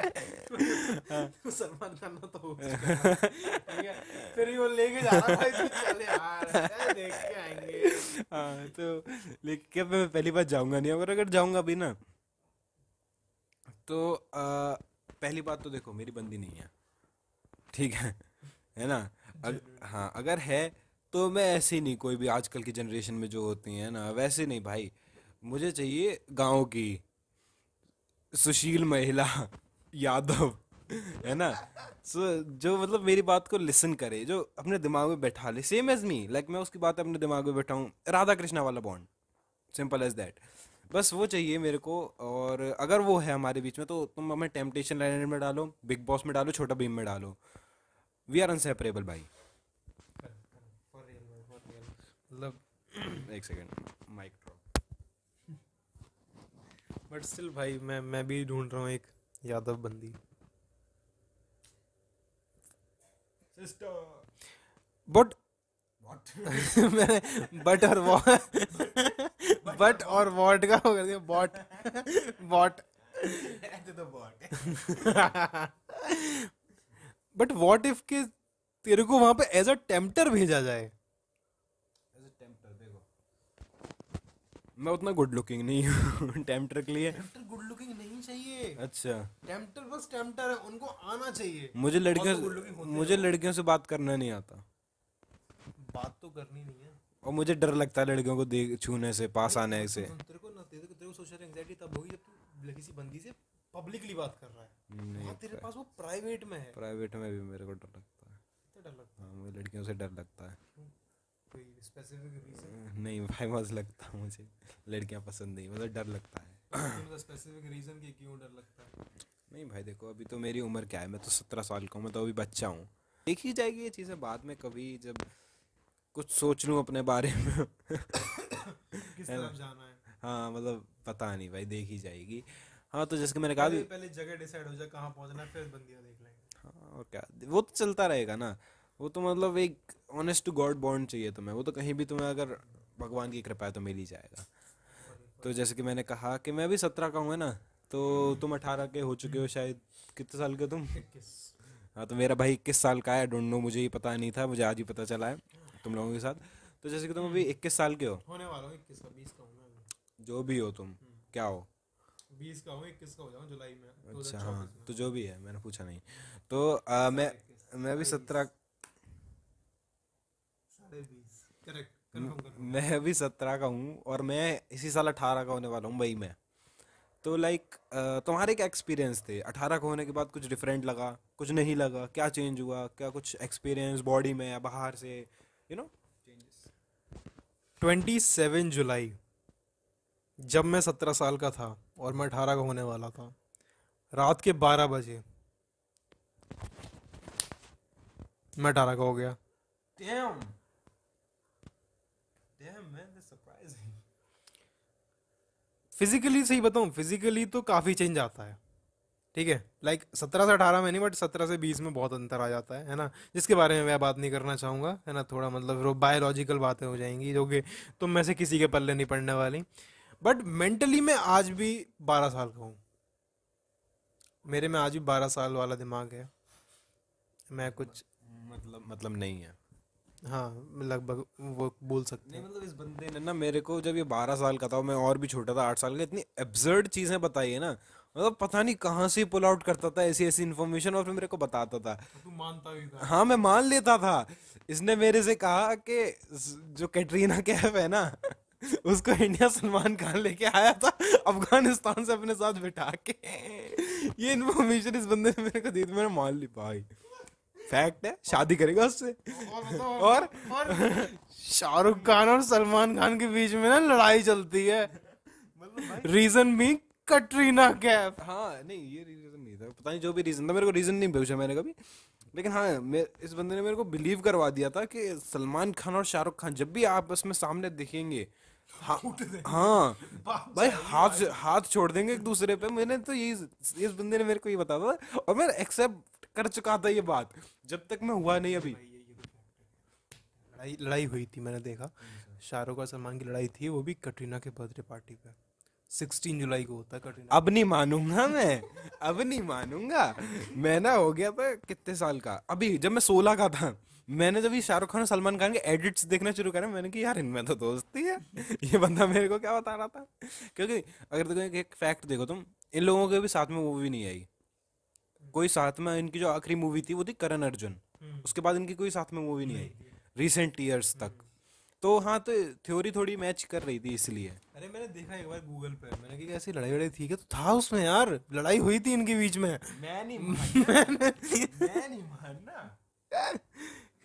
सलमान खान ना तो host है। ठीक है, फिर ही वो लेके जा रहा है भाई, तू चल यार देख के आएंगे। हाँ तो लेकिन क्या, मैं पहली बार जाऊंगा नहीं, अगर जाऊंगा भी ना तो पहली बात तो देखो मेरी बंदी नहीं है, ठीक है ना। हाँ अगर है तो मैं ऐसे ही नहीं, कोई भी आजकल की जनरेशन में जो होती है ना वैसे नहीं भाई, मुझे चाहिए गांव की सुशील महिला यादव, है ना। जो मतलब मेरी बात को लिसन करे, जो अपने दिमाग में बैठा ले, सेम एज मी, लाइक मैं उसकी बात अपने दिमाग में बैठाऊं, राधा कृष्णा वाला बॉन्ड, सिंपल एज दैट, बस वो चाहिए मेरे को। और अगर वो है हमारे बीच में तो तुम हमें टेम्पटेशन आइलैंड में डालो, बिग बॉस में डालो, छोटा भीम में डालो, वी आर अनसेपरेबल भाई। मतलब एक second, mic drop. But still भाई मैं भी ढूंढ रहा हूँ एक यादव बंदी। Sister but what? मैंने बट और बट और वॉट का हो गया बॉट बॉट। तो बॉट। बट व्हाट इफ के तेरे को वहां पे एज अ टेम्पटर भेजा जाए? एज अ टेम्पटर, देखो मैं उतना गुड लुकिंग नहीं हूँ टेम्पटर के लिए। टेम्पटर गुड लुकिंग नहीं चाहिए। अच्छा, टेम्पटर बस टेम्पटर है, उनको आना चाहिए। मुझे बहुत तो good looking होते मुझे हैं वो। लड़कियों से बात करना नहीं आता, बात तो करनी नहीं है। और मुझे डर लगता है लड़कियों को देख छूने से, पास नहीं, आने सुन, से। सुन, सुन, तेरे को सोशल एंजाइटी तब होगी जब तू किसी बंदी से पब्लिकली बात कर रहा है। नहीं, वहाँ तेरे पास वो प्राइवेट में है। प्राइवेट में भी मेरे को डर लगता है। कितना डर लगता हाँ, मुझे लड़कियों से डर लगता है। है? कोई स्पेसिफिक रीजन? नहीं भाई, मस्त लगता है मुझे, लड़कियां पसंद नहीं, मतलब डर लगता है। मतलब स्पेसिफिक रीजन कि क्यों डर लगता है? नहीं भाई देखो, अभी तो मेरी उम्र क्या है, मैं तो 17 साल का हूँ, मैं तो अभी बच्चा हूँ। देखी जाएगी ये चीज़ें बाद में, कभी जब कुछ सोच लूँ अपने बारे में। किस तरफ जाना है? हाँ मतलब पता नहीं भाई, देखी जाएगी। हाँ तो जैसे कि मैंने कहा, पहले जगह डिसाइड हो जाए कहाँ पहुंचना है, फिर बंदियां देख लेंगे। हाँ और क्या, वो तो चलता रहेगा ना। वो तो मतलब एक ऑनेस्ट टू गॉड बॉन्ड चाहिए तुम्हें, वो तो कहीं भी तुम्हें अगर भगवान की कृपा है तो मिल ही जाएगा। तो जैसे कि मैंने कहा कि मैं अभी 17 का हूँ, है ना, तो तुम 18 के हो चुके हो शायद। कितने साल के हो तुम? 21। हाँ तो मेरा भाई 21 साल का है, डोंट नो, मुझे ही पता नहीं था, मुझे आज ही पता चला है तुम लोगों के साथ। तो जैसे कि तुम अभी 21 साल के हो, होने वाला हूँ 21 का, 20 का हूँ मैं अभी। जो भी हो तुम, क्या हो? 20 का हूँ, 21 का हो जाऊँ जुलाई में, अच्छा 2024 हाँ, में। तो जो भी है, मैंने पूछा नहीं। तो मैं अभी 17, 20.5 करेक्ट, कंफर्म कर। मैं अभी 17 का हूँ, और मैं इसी साल 18 का होने वाला हूँ मई में। तो लाइक तुम्हारे क्या एक्सपीरियंस थे 18 का होने के बाद? कुछ डिफरेंट लगा, कुछ नहीं लगा? क्या चेंज हुआ, क्या कुछ एक्सपीरियंस बॉडी में या बाहर से, यू नो चेंजेस? 27 जुलाई, जब मैं 17 साल का था और मैं 18 का होने वाला था, रात के 12 बजे मैं 18 का हो गया। Damn. Damn man, that's surprising. Physically सही बताऊं, फिजिकली तो काफ़ी चेंज आता है, ठीक है। लाइक 17 से 18 में नहीं, बट 17 से 20 में बहुत अंतर आ जाता है ना, जिसके बारे में मैं बात नहीं करना चाहूँगा, है ना। थोड़ा मतलब बायोलॉजिकल बातें हो जाएंगी जो कि तुम में से किसी के पल्ले नहीं पड़ने वाली। बट मेंटली मैं आज भी 12 साल का हूँ। मेरे में आज भी 12 साल वाला दिमाग है। मैं कुछ मतलब नहीं है। हाँ, लगभग वो बोल सकते नहीं हैं। मतलब इस बंदे ने ना मेरे को, जब ये 12 साल का था, मैं और भी छोटा था 8 साल का, इतनी एब्सर्ड चीजें बताई है ना, मतलब पता नहीं कहाँ से पुल आउट करता था ऐसी ऐसी इन्फॉर्मेशन, और फिर मेरे को बताता था। तू मानता भी था? हाँ मैं मान लेता था। इसने मेरे से कहा कि जो कैटरीना कैफ है ना, उसको इंडिया सलमान खान लेके आया था अफगानिस्तान से अपने साथ बिठा के। ये इन्फॉर्मेशन इस बंदे ने मेरे को दी थी, मैंने मान ली भाई, फैक्ट है, शादी करेगा उससे। और शाहरुख खान और सलमान खान के बीच में ना लड़ाई चलती है, रीजन भी कटरीना कैफ। हाँ नहीं, ये रीजन नहीं था, पता नहीं जो भी रीजन था, मेरे को रीजन नहीं पूछा मैंने कभी। लेकिन हाँ, इस बंदे ने मेरे को बिलीव करवा दिया था कि सलमान खान और शाहरुख खान जब भी आपस में सामने दिखेंगे, हाँ हाँ भाई, हाथ छोड़ देंगे एक दूसरे पे। मैंने तो यही, इस बंदे ने मेरे को ये बताया था, और मैं एक्सेप्ट कर चुका था ये बात, जब तक मैं हुआ नहीं अभी। लड़ाई लड़ाई हुई थी, मैंने देखा शाहरुख और सलमान की लड़ाई थी, वो भी कटरीना के बर्थडे पार्टी पे। 16 जुलाई को होता है कटरीना। अब नहीं मानूंगा मैं, अब नहीं मानूंगा। मैं ना हो गया था कितने साल का, अभी जब मैं 16 का था, मैंने जब ये शाहरुख खान और सलमान खान के एडिट्स देखना शुरू करा, मैंने कहा यार इनमें तो दोस्ती है। ये बंदा मेरे को क्या बता रहा था, क्योंकि अगर देखो एक फैक्ट देखो तुम, इन लोगों के भी साथ में मूवी नहीं आई कोई। साथ में इनकी जो आखिरी मूवी थी वो थी करण अर्जुन, उसके बाद इनकी कोई साथ में मूवी नहीं आई रिसेंट ईयर्स तक। तो हाँ, तो थ्योरी थोड़ी मैच कर रही थी इसलिए। अरे मैंने देखा एक बार गूगल पे, मैंने कहा ऐसी लड़ाई लड़ाई थी क्या, तो था उसमें यार, लड़ाई हुई थी इनके बीच में। मैं नहीं मानना, मैं नहीं मानना।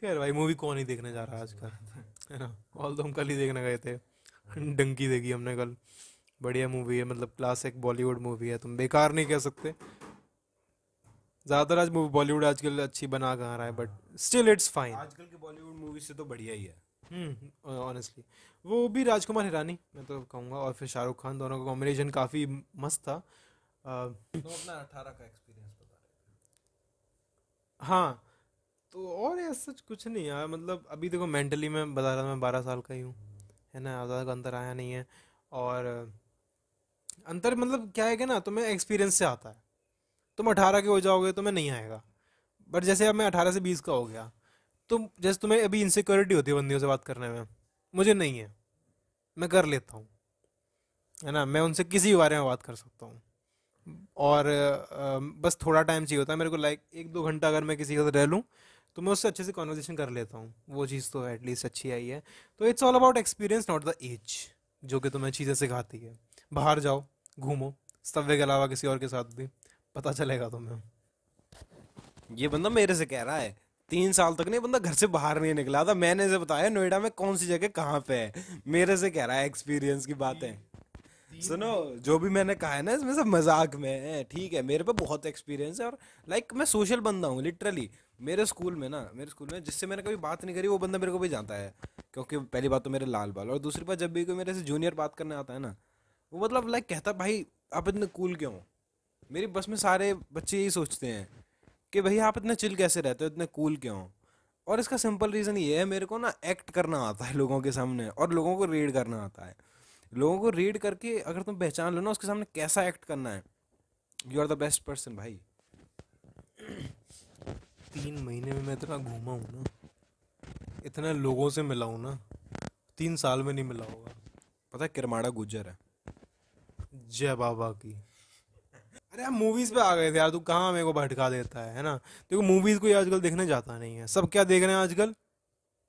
खैर भाई, मूवी कौन ही देखने जा रहा है आजकल, है ना। ऑल तो हम कल ही देखने गए थे, डंकी देखी हमने कल। बढ़िया मूवी है, मतलब क्लासिक बॉलीवुड मूवी है, तुम बेकार नहीं कह सकते। ज्यादातर आज बॉलीवुड आजकल अच्छी बना कहाँ रहा है, बट स्टिल इट्स फाइन। आजकल की बॉलीवुड मूवी से तो बढ़िया ही है। ऑनेस्टली वो भी राजकुमार हिरानी मैं तो कहूँगा, और फिर शाहरुख खान, दोनों का कॉम्बिनेशन काफ़ी मस्त था। तो अपना 18 का एक्सपीरियंस बता हाँ, तो और ऐसा कुछ नहीं यार, मतलब अभी देखो मेंटली मैं बता रहा था, मैं 12 साल का ही हूँ, है ना, ज़्यादा अंतर आया नहीं है। और अंतर मतलब क्या है कि ना, तुम्हें एक्सपीरियंस से आता है। तुम 18 के हो जाओगे तुम्हें नहीं आएगा, बट जैसे अब मैं 18 से 20 का हो गया, तो जैसे तुम्हें अभी इनसिक्योरिटी होती है बंदियों से बात करने में, मुझे नहीं है, मैं कर लेता हूँ, है ना, मैं उनसे किसी भी बारे में बात कर सकता हूँ। और बस थोड़ा टाइम चाहिए होता है मेरे को, लाइक 1-2 घंटा अगर मैं किसी के साथ रह लूँ तो मैं उससे अच्छे से कॉन्वर्जेशन कर लेता हूँ, वो चीज़ तो एटलीस्ट अच्छी आई है। तो it's all about experience not the age, जो कि तुम्हें चीज़ें सिखाती है। बाहर जाओ, घूमो, सब्वे के अलावा किसी और के साथ भी, पता चलेगा तुम्हें। रहे। ये बंदा मेरे से कह रहा है 3 साल तक नहीं बंदा घर से बाहर नहीं निकला था, मैंने इसे बताया नोएडा में कौन सी जगह कहाँ पे है, मेरे से कह रहा है एक्सपीरियंस की बातें। सुनो, जो भी मैंने कहा है ना इसमें सब मजाक में है, ठीक है, मेरे पे बहुत एक्सपीरियंस है। और लाइक मैं सोशल बंदा हूँ लिटरली। मेरे स्कूल में जिससे मैंने कभी बात नहीं करी वो बंदा मेरे को भी जानता है, क्योंकि पहली बात तो मेरे लाल बाल, और दूसरी बात जब भी कोई मेरे से जूनियर बात करने आता है ना, वो मतलब लाइक कहता है, भाई आप इतने कूल क्यों हो? मेरी बस में सारे बच्चे यही सोचते हैं कि भाई आप इतने चिल कैसे रहते हो, इतने कूल क्यों हो? और इसका सिंपल रीज़न ये है, मेरे को ना एक्ट करना आता है लोगों के सामने, और लोगों को रीड करना आता है। लोगों को रीड करके अगर तुम पहचान लो ना उसके सामने कैसा एक्ट करना है, you are the best person भाई। 3 महीने में मैं इतना घूमा हूँ ना, इतने लोगों से मिला हूँ ना, 3 साल में नहीं मिला होगा। पता है किरमाड़ा गुज्जर है। जय बाबा की। अरे हम मूवीज पे आ गए थे यार, तू कहाँ मेरे को भटका देता है ना। देखो मूवीज कोई आजकल देखने जाता नहीं है, सब क्या देख रहे हैं आजकल,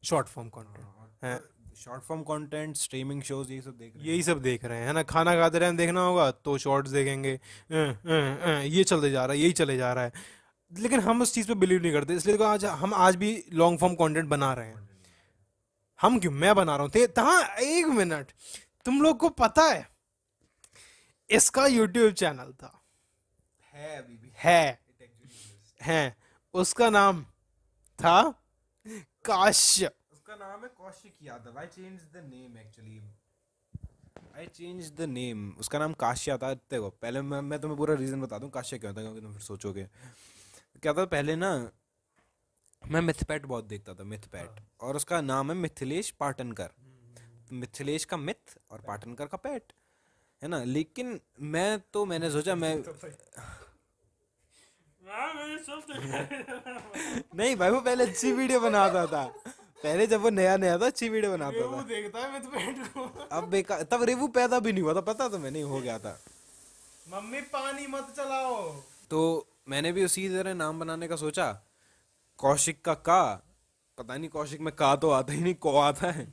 शॉर्ट फॉर्म कंटेंट है, short form content, streaming shows, ये सब देख रहे यही हैं। सब देख रहे हैं, है ना। खाना खाते रहे देखना होगा तो शॉर्ट्स देखेंगे, ये चलते जा रहा है, यही चले जा रहा है। लेकिन हम उस चीज़ पे बिलीव नहीं करते, इसलिए तो आज हम आज भी लॉन्ग फॉर्म कंटेंट बना रहे हैं। हम क्यों, मैं बना रहा हूँ, हाँ 1 मिनट, तुम लोग को पता है इसका यूट्यूब चैनल था, है अभी भी। है It actually exists. है उसका नाम था काश्य। उसका नाम है Kaushik Yadav. I change the name actually. I change the name. उसका नाम काश्या था। देखो पहले मैं तुम्हें पूरा रीजन बता दूं काश्या क्यों था, क्योंकि तुम फिर सोचोगे क्या था। पहले ना मैं मिथपैट बहुत देखता था, मिथपैट, और उसका नाम है मिथिलेश पाटनकर। मिथिलेश का मिथ और पाटनकर का पैट, है ना। लेकिन मैंने सोचा मैं नहीं भाई, वो पहले अच्छी वीडियो बनाता था। पहले जब वो नया नया था अच्छी वीडियो बनाता वो था। देखता है मिथपेट को। अब बेकार, तब रेवू पैदा भी नहीं हुआ था, पता तुम्हें, नहीं हो गया था। मम्मी पानी मत चलाओ। तो मैंने भी उसी तरह नाम बनाने का सोचा। कौशिक का पता नहीं, कौशिक में का तो आता ही नहीं, को आता है।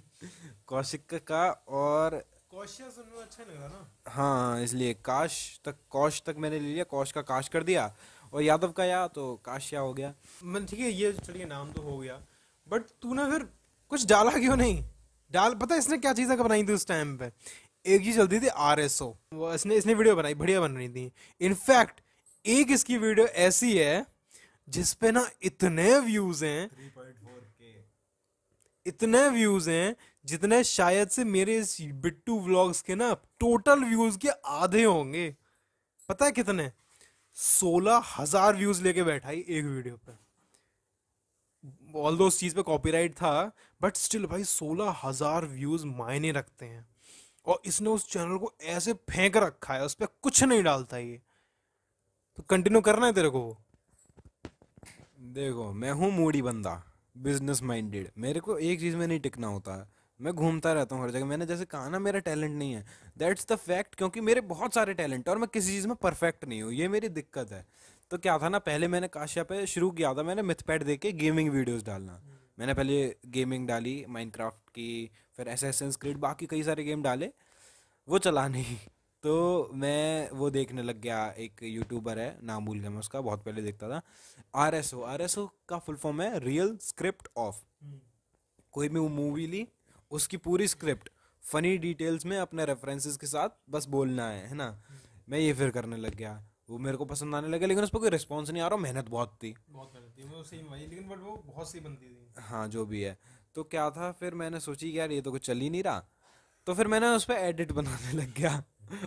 कौशिक का और कौशिया सुनने में अच्छा लग रहा ना। हाँ, इसलिए कौश तक मैंने ले लिया, कौश का काश कर दिया, और यादव का या तो काश्या हो गया। मैं ठीक है, ये चलिए नाम तो हो गया, बट तूने फिर कुछ डाला क्यों नहीं? डाल, पता है इसने क्या चीज़ें बनाई थी उस टाइम पे? एक चीज चलती थी RSO, वो इसने इसने वीडियो बनाई, बढ़िया बन रही थी। इनफैक्ट एक इसकी वीडियो ऐसी है जिसपे ना इतने व्यूज हैं, 3.4K। इतने व्यूज हैं जितने शायद से मेरे इस बिट्टू व्लॉग्स के ना टोटल व्यूज के आधे होंगे। पता है कितने? 16,000 व्यूज लेके बैठा ही एक वीडियो पे। ऑल उस चीज पे कॉपीराइट था, बट स्टिल भाई 16,000 व्यूज मायने रखते हैं। और इसने उस चैनल को ऐसे फेंक रखा है, उस पर कुछ नहीं डालता ये। तो कंटिन्यू करना है तेरे को वो। देखो मैं हूँ मूडी बंदा, बिजनेस माइंडेड, मेरे को एक चीज़ में नहीं टिकना होता है। मैं घूमता रहता हूँ हर जगह। मैंने जैसे कहा ना मेरा टैलेंट नहीं है, दैट्स द फैक्ट, क्योंकि मेरे बहुत सारे टैलेंट है और मैं किसी चीज़ में परफेक्ट नहीं हूँ, ये मेरी दिक्कत है। तो क्या था ना, पहले मैंने काशिया पे शुरू किया था, मैंने मिथपैट देख के गेमिंग वीडियोस डालना। मैंने पहले गेमिंग डाली माइनक्राफ्ट की, फिर एसेसिन्स क्रीड, बाकी कई सारे गेम डाले, वो चला नहीं। तो मैं वो देखने लग गया, एक यूट्यूबर है, नाम भूल गया मैं उसका, बहुत पहले देखता था। RSO का फुल फॉर्म है रियल स्क्रिप्ट ऑफ। कोई भी मूवी ली, उसकी पूरी स्क्रिप्ट फनी डिटेल्स में अपने रेफरेंसेस के साथ बस बोलना है ना। मैं ये फिर करने लग गया, वो मेरे को पसंद आने लगा, लेकिन उस पर कोई रिस्पॉन्स नहीं आ रहा, मेहनत बहुत थी। बहुत मेहनत थी वो, सेम वही, लेकिन बट वो बहुत सी बनती थी। हाँ जो भी है। तो क्या था, फिर मैंने सोची कि यार ये तो कुछ चल ही नहीं रहा, तो फिर मैंने उस पर एडिट बनाने लग गया।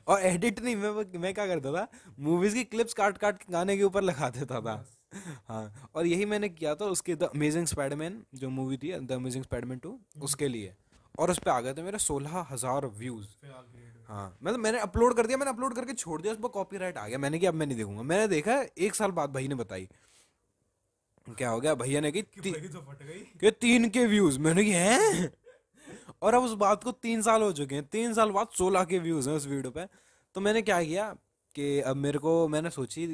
और एडिट नहीं, मैं क्या करता था, मूवीज की क्लिप्स काट काट के गाने के ऊपर लगा देता था। हाँ, और यही मैंने किया था उसके द अमेजिंग स्पाइडरमैन जो मूवी थी, द अमेजिंग स्पाइडरमैन 2, उसके लिए। और उस पर आ गए थे मेरे 16,000 व्यूज। हाँ, मतलब मैंने अपलोड कर दिया, मैंने अपलोड करके छोड़ दिया, उस पर कॉपीराइट आ गया, मैंने कि अब मैं नहीं देखूंगा। मैंने देखा 1 साल बाद भाई ने बताई क्या हो गया, भैया ने कि तो फट गई। 3 के व्यूज। मैंने कि हैं। और अब उस बात को 3 साल हो चुके हैं, 3 साल बाद 16 के व्यूज हैं उस वीडियो पे। तो मैंने क्या किया कि अब मैंने सोची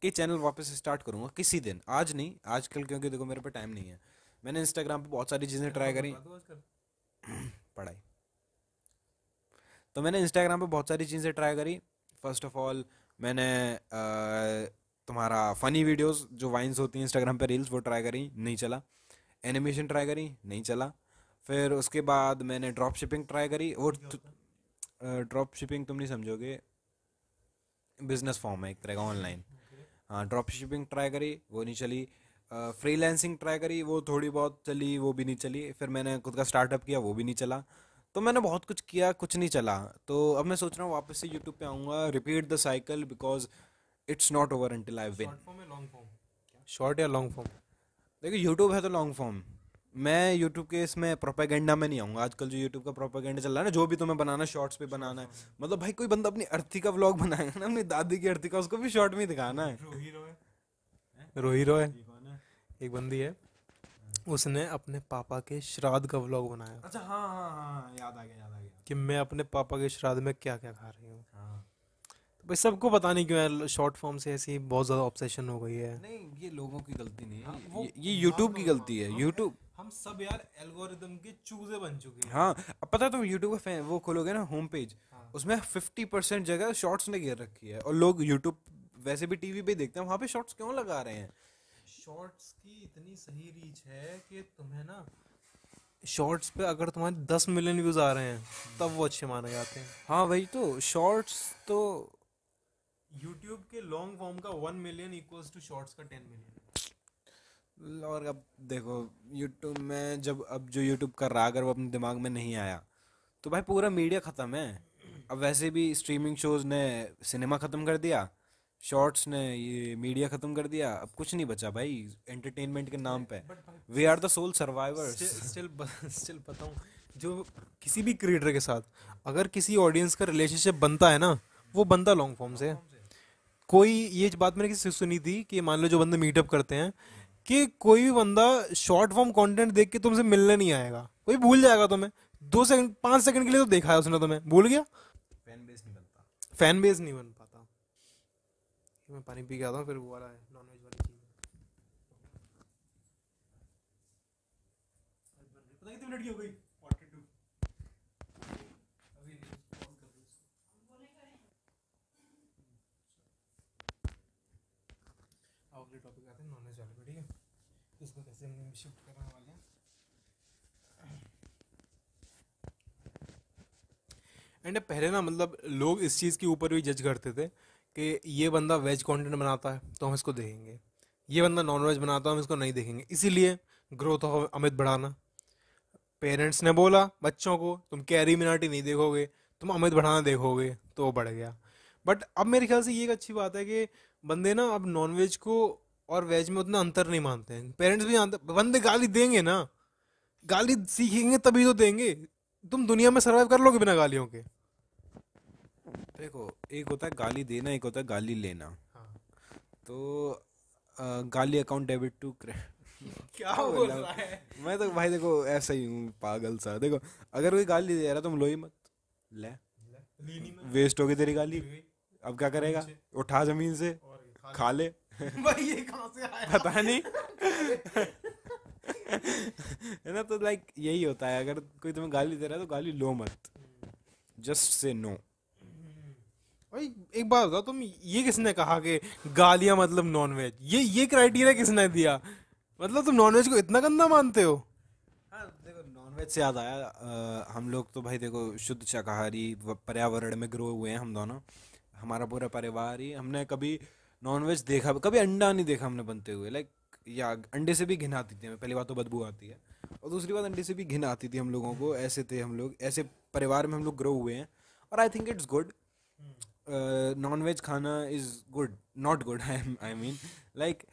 कि चैनल वापस स्टार्ट करूंगा किसी दिन, आज नहीं, आजकल क्योंकि देखो मेरे पे टाइम नहीं है। मैंने इंस्टाग्राम पे बहुत सारी चीज़ें ट्राई करी। पढ़ाई। तो मैंने इंस्टाग्राम पे बहुत सारी चीज़ें ट्राई करी। फर्स्ट ऑफ ऑल मैंने तुम्हारा फ़नी वीडियोस जो वाइन्स होती हैं इंस्टाग्राम पे, रील्स, वो ट्राई करी, नहीं चला। एनिमेशन ट्राई करी, नहीं चला। फिर उसके बाद मैंने ड्रॉप शिपिंग ट्राई करी। और ड्रॉप शिपिंग तुम नहीं समझोगे, बिजनेस फॉर्म है एक तरह का ऑनलाइन। हाँ, ड्रॉप शिपिंग ट्राई करी, वो नहीं चली। फ्रीलांसिंग ट्राई करी, वो थोड़ी बहुत चली, वो भी नहीं चली। फिर मैंने खुद का स्टार्टअप किया, वो भी नहीं चला। तो मैंने बहुत कुछ किया, कुछ नहीं चला। तो अब मैं सोच रहा हूँ वापस से यूट्यूब पे आऊँगा, repeat the cycle, because it's not over until I win. Short form या लॉन्ग फॉर्म? शॉर्ट या लॉन्ग फॉर्म? देखो यूट्यूब है तो लॉन्ग फॉर्म। मैं यूट्यूब के इसमें प्रोपेगेंडा में नहीं आऊँगा। आजकल जो यूट्यूब का प्रोपेगेंडा चल रहा है ना, जो भी तुम्हें बनाना शॉर्ट्स पे बनाना है, मतलब भाई कोई बंदा अपनी अर्थी का व्लॉग बनाएगा ना, अपनी दादी की अर्थी का, उसको भी शॉर्ट में ही दिखाना है। रोही रॉय एक बंदी है, उसने अपने पापा के श्राद्ध का व्लॉग बनाया अच्छा, हाँ हाँ हाँ, याद आ गया, याद आ गया। कि मैं अपने पापा के श्राद्ध में क्या क्या खा रही हूँ। हाँ। तो भाई सबको पता नहीं क्यों यार शॉर्ट फॉर्म से ऐसी बहुत ज़्यादा ऑब्सेशन हो गई है। नहीं, ये लोगों की गलती नहीं हाँ, है, वो ये यूट्यूब की गलती है, यूट्यूब। हम सब यार एल्गोरिदम के चूजे बन चुके हैं। हाँ, अब पता है तुम यूट्यूब का वो खोलोगे ना होम पेज, हाँ। उसमें 50% जगह शॉर्ट्स ने घेर रखी है। और लोग यूट्यूब वैसे भी टीवी पे देखते हैं, वहाँ पे शॉर्ट्स क्यों लगा रहे हैं? शॉर्ट्स की इतनी सही रीच है कि तुम्हें ना शॉर्ट्स पे अगर तुम्हारे 10 मिलियन व्यूज आ रहे हैं तब वो अच्छे माने जाते हैं। हाँ वही तो, शॉर्ट्स तो। यूट्यूब के लॉन्ग फॉर्म का 1 मिलियन इक्वल्स टू शॉर्ट्स का 10 मिलियन। और अब देखो यूट्यूब में जब, अब जो यूट्यूब कर रहा है, अगर वो अपने दिमाग में नहीं आया तो भाई पूरा मीडिया ख़त्म है। अब वैसे भी स्ट्रीमिंग शोज ने सिनेमा ख़त्म कर दिया, शॉर्ट्स ने ये मीडिया ख़त्म कर दिया, अब कुछ नहीं बचा भाई एंटरटेनमेंट के नाम पे। We are the soul survivors. Still still बताऊं, जो किसी भी क्रिएटर के साथ अगर किसी ऑडियंस का रिलेशनशिप बनता है ना, वो बनता लॉन्ग फॉर्म से है। कोई ये बात मैंने किसी से सुनी थी कि मान लो जो बंदे मीटअप करते हैं, कि कोई भी बंदा शॉर्ट फॉर्म कंटेंट देख के तुमसे मिलने नहीं आएगा, कोई भूल जाएगा तुम्हें 2 सेकंड 5 सेकंड के लिए तो देखा है उसने, तुम्हें भूल गया। फैन बेस नहीं बनता। फैन बेस नहीं बन पाता। मैं पानी पी के आता हूँ, फिर वो वाला है नॉनवेज वाली चीज। पता कितनी मिनट की हो गई? 42। अभी नहीं, pause कर दो इसको। अब अगले टॉपिक आते हैं नॉनवेज वाले पे, ठीक है? इसको कैसे हम शिफ्ट करने वाले हैं। एंड पहले ना मतलब लोग इस चीज़ के ऊपर भी जज करते थे कि ये बंदा वेज कंटेंट बनाता है तो हम इसको देखेंगे, ये बंदा नॉन वेज बनाता है हम इसको नहीं देखेंगे। इसीलिए ग्रोथ ऑफ अमित बढ़ाना, पेरेंट्स ने बोला बच्चों को तुम कैरी मिनाटी नहीं देखोगे, तुम अमित बढ़ाना देखोगे, तो वो बढ़ गया। बट अब मेरे ख्याल से ये एक अच्छी बात है कि बंदे ना अब नॉन वेज को और वेज में उतना अंतर नहीं मानते हैं। पेरेंट्स भी जानते, बंदे गाली देंगे ना, गाली सीखेंगे तभी तो देंगे। तुम दुनिया में सर्वाइव कर लोगे बिना गालियों के? देखो, एक होता है गाली देना, एक होता है गाली लेना। हाँ। तो गाली अकाउंट डेबिट टू क्या बोल रहा है? मैं तो भाई देखो ऐसा ही हूँ, पागल सा। देखो, अगर कोई गाली दे रहा तुम लो ही मत, ले, वेस्ट हो गई तेरी गाली। अब क्या करेगा? उठा जमीन से खा ले। भाई ये कहाँ से आया? पता नहीं। है ना? तो लाइक यही होता है, अगर कोई तुम्हें गाली दे रहा है तो गाली लो मत, जस्ट से नो। भाई एक बात बताओ, तुम ये किसने कहा कि गालियां मतलब नॉनवेज? ये क्राइटेरिया किसने दिया? मतलब तुम नॉनवेज को इतना गंदा मानते हो? हाँ देखो, नॉनवेज से याद आया, हम लोग तो भाई देखो शुद्ध शाकाहारी पर्यावरण में ग्रो हुए हैं हम दोनों। हमारा पूरा परिवार ही, हमने कभी नॉनवेज देखा, कभी अंडा नहीं देखा हमने बनते हुए। लाइक, या अंडे से भी घिन आती थी हमें, पहली बात तो बदबू आती है। और दूसरी बात अंडे से भी घिन आती थी हम लोगों को, ऐसे थे हम लोग, ऐसे परिवार में हम लोग ग्रो हुए हैं। और I think it's good, non veg खाना is good, not good I mean like.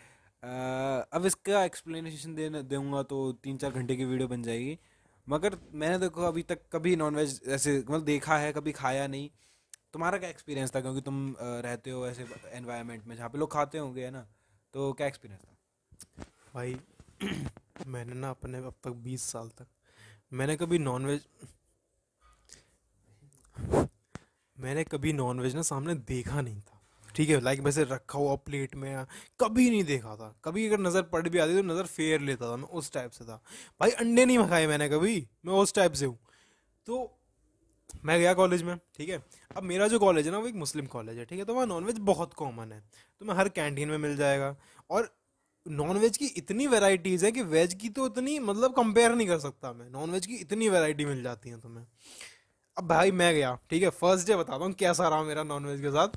अब इसका एक्सप्लेनेशन देना दूंगा तो 3-4 घंटे की वीडियो बन जाएगी। मगर मैंने देखो अभी तक कभी नॉनवेज ऐसे मतलब देखा है, कभी खाया नहीं। तुम्हारा क्या एक्सपीरियंस था, क्योंकि तुम रहते हो ऐसे एनवायरनमेंट में जहाँ पे लोग खाते होंगे, है ना? तो क्या एक्सपीरियंस था? भाई मैंने ना अपने अब तक 20 साल तक मैंने कभी नॉनवेज मैंने कभी नॉनवेज ना सामने देखा नहीं था। ठीक है, लाइक वैसे रखा हुआ प्लेट में या कभी नहीं देखा था। कभी अगर नज़र पड़ भी आती तो नज़र फेर लेता था, मैं उस टाइप से था। भाई अंडे नहीं खाए मैंने कभी, मैं उस टाइप से हूँ। तो मैं गया कॉलेज में, ठीक है। अब मेरा जो कॉलेज है ना वो एक मुस्लिम कॉलेज है, ठीक है। तो वहाँ नॉनवेज बहुत कॉमन है, तो मैं हर कैंटीन में मिल जाएगा। और नॉनवेज की इतनी वैरायटीज़ है कि वेज की तो इतनी मतलब कंपेयर नहीं कर सकता मैं। नॉनवेज की इतनी वैरायटी मिल जाती है तुम्हें। अब भाई मैं गया, ठीक है, फर्स्ट डे बताता हूँ कैसा रहा मेरा नॉनवेज के साथ।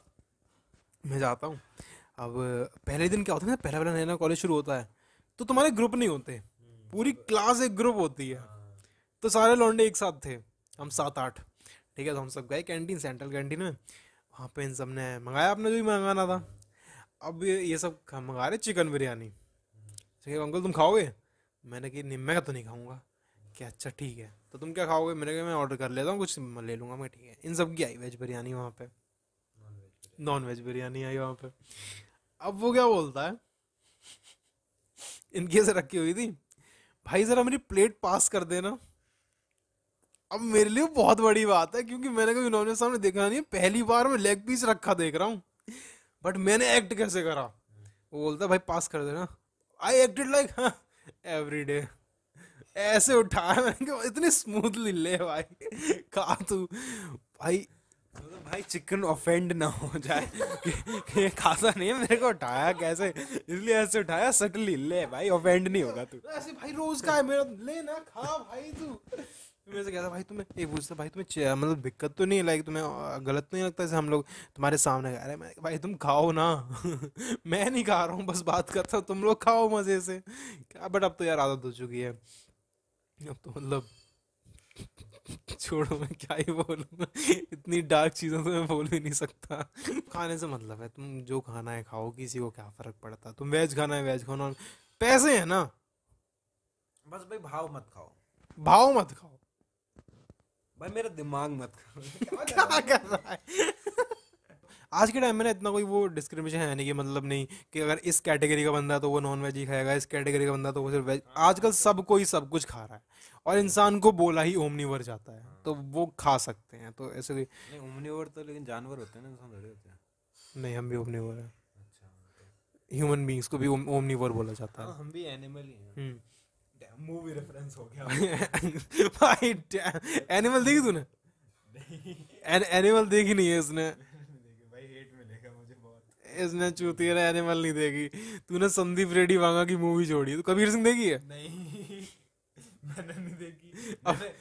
मैं जाता हूँ, अब पहले दिन क्या होता है ना, पहला पहला नया नया कॉलेज शुरू होता है तो तुम्हारे ग्रुप नहीं होते, पूरी क्लास एक ग्रुप होती है। तो सारे लौंडे एक साथ थे, हम 7-8, ठीक है। तो हम सब गए कैंटीन, सेंट्रल कैंटीन में। वहाँ पे इन सब ने मंगाया अपने जो भी मंगाना था। अब ये सब मंगा रहे चिकन बिरयानी। ठीक है, अंकल तुम खाओगे? मैंने कहा नहीं, मैं तो नहीं खाऊंगा। क्या अच्छा ठीक है, तो तुम क्या खाओगे? मैंने कहा मैं ऑर्डर कर लेता हूँ, कुछ ले लूँगा मैं। ठीक है, इन सब की आई वेज बिरयानी वहाँ पे, नॉन वेज बिरयानी आई वहाँ पे। अब वो क्या बोलता है, इनकी ऐसे रखी हुई थी, भाई जरा मेरी प्लेट पास कर देना। अब मेरे लिए बहुत बड़ी बात है, क्योंकि मैंने कभी नॉनवेज सामने देखा नहीं है, पहली बार मैं लेग पीस रखा देख रहा हूँ। बट मैंने एक्ट कैसे करा, वो बोलता है भाई पास कर देना। आई एक्टेड लाइक एवरी डे, ऐसे उठाया मैंने कहा इतनी स्मूथली ले भाई खा तू भाई। मतलब भाई चिकन ऑफेंड ना हो जाए कि ये खाता नहीं है, मेरे को उठाया कैसे, इसलिए ऐसे उठाया सटली, ले भाई ऑफेंड नहीं होगा तू। ऐसे भाई रोज का है मेरा, ले ना खा भाई तू। मेरे से कहता भाई तुम्हें एक पूछता, भाई तुम्हें मतलब दिक्कत तो नहीं है, लाइक तुम्हें गलत तो नहीं लगता जैसे हम लोग तुम्हारे सामने खा रहे हैं? मैं भाई तुम खाओ ना मैं नहीं खा रहा हूँ, बस बात करता हूँ, तुम लोग खाओ मजे से। क्या बट अब तो यार आदत हो चुकी है, अब तो मतलब छोड़ो, मैं क्या ही बोलूँ इतनी डार्क चीज़ों तो मैं बोल भी नहीं सकता। खाने से मतलब है, तुम जो खाना है खाओ, किसी को क्या फर्क पड़ता है। तुम वेज खाना है वेज खाओ, नॉन पैसे है ना, बस भाई भाव मत खाओ, भाव मत खाओ। भाई मेरा दिमाग मत खाओ। क्या कर रहा है आज के टाइम में ना इतना कोई वो डिस्क्रिमिनेशन है नहीं, कि मतलब नहीं कि अगर इस कैटेगरी का बंदा है तो वो नॉन वेज ही खाएगा, इस कैटेगरी का बंदा तो वो सिर्फ वेज। आजकल सब कोई सब कुछ खा रहा है, और इंसान को बोला ही ओमनीवर जाता है, तो वो खा सकते हैं। तो ऐसे कोई नहीं, ओमनिवोर तो लेकिन जानवर होते हैं ना, इंसान थोड़ी होते हैं। नहीं, हम भी ओमनीवर है। अच्छा, ह्यूमन बींग्स को भी ओमनीवर बोला जाता हाँ है। हम भी एनिमल ही हैं। हम्म मूवी रेफरेंस हो गया भाई एनिमल देखी तूने? एनिमल देखी नहीं है इसने, भाई हेट मिलेगा मुझे बहुत। इसने चूतिया ने एनिमल नहीं देखी। तूने संदीप रेड्डी वांगा की मूवी छोड़ी, तो कबीर सिंह देखी है? नहीं मैंने नहीं देखी। अब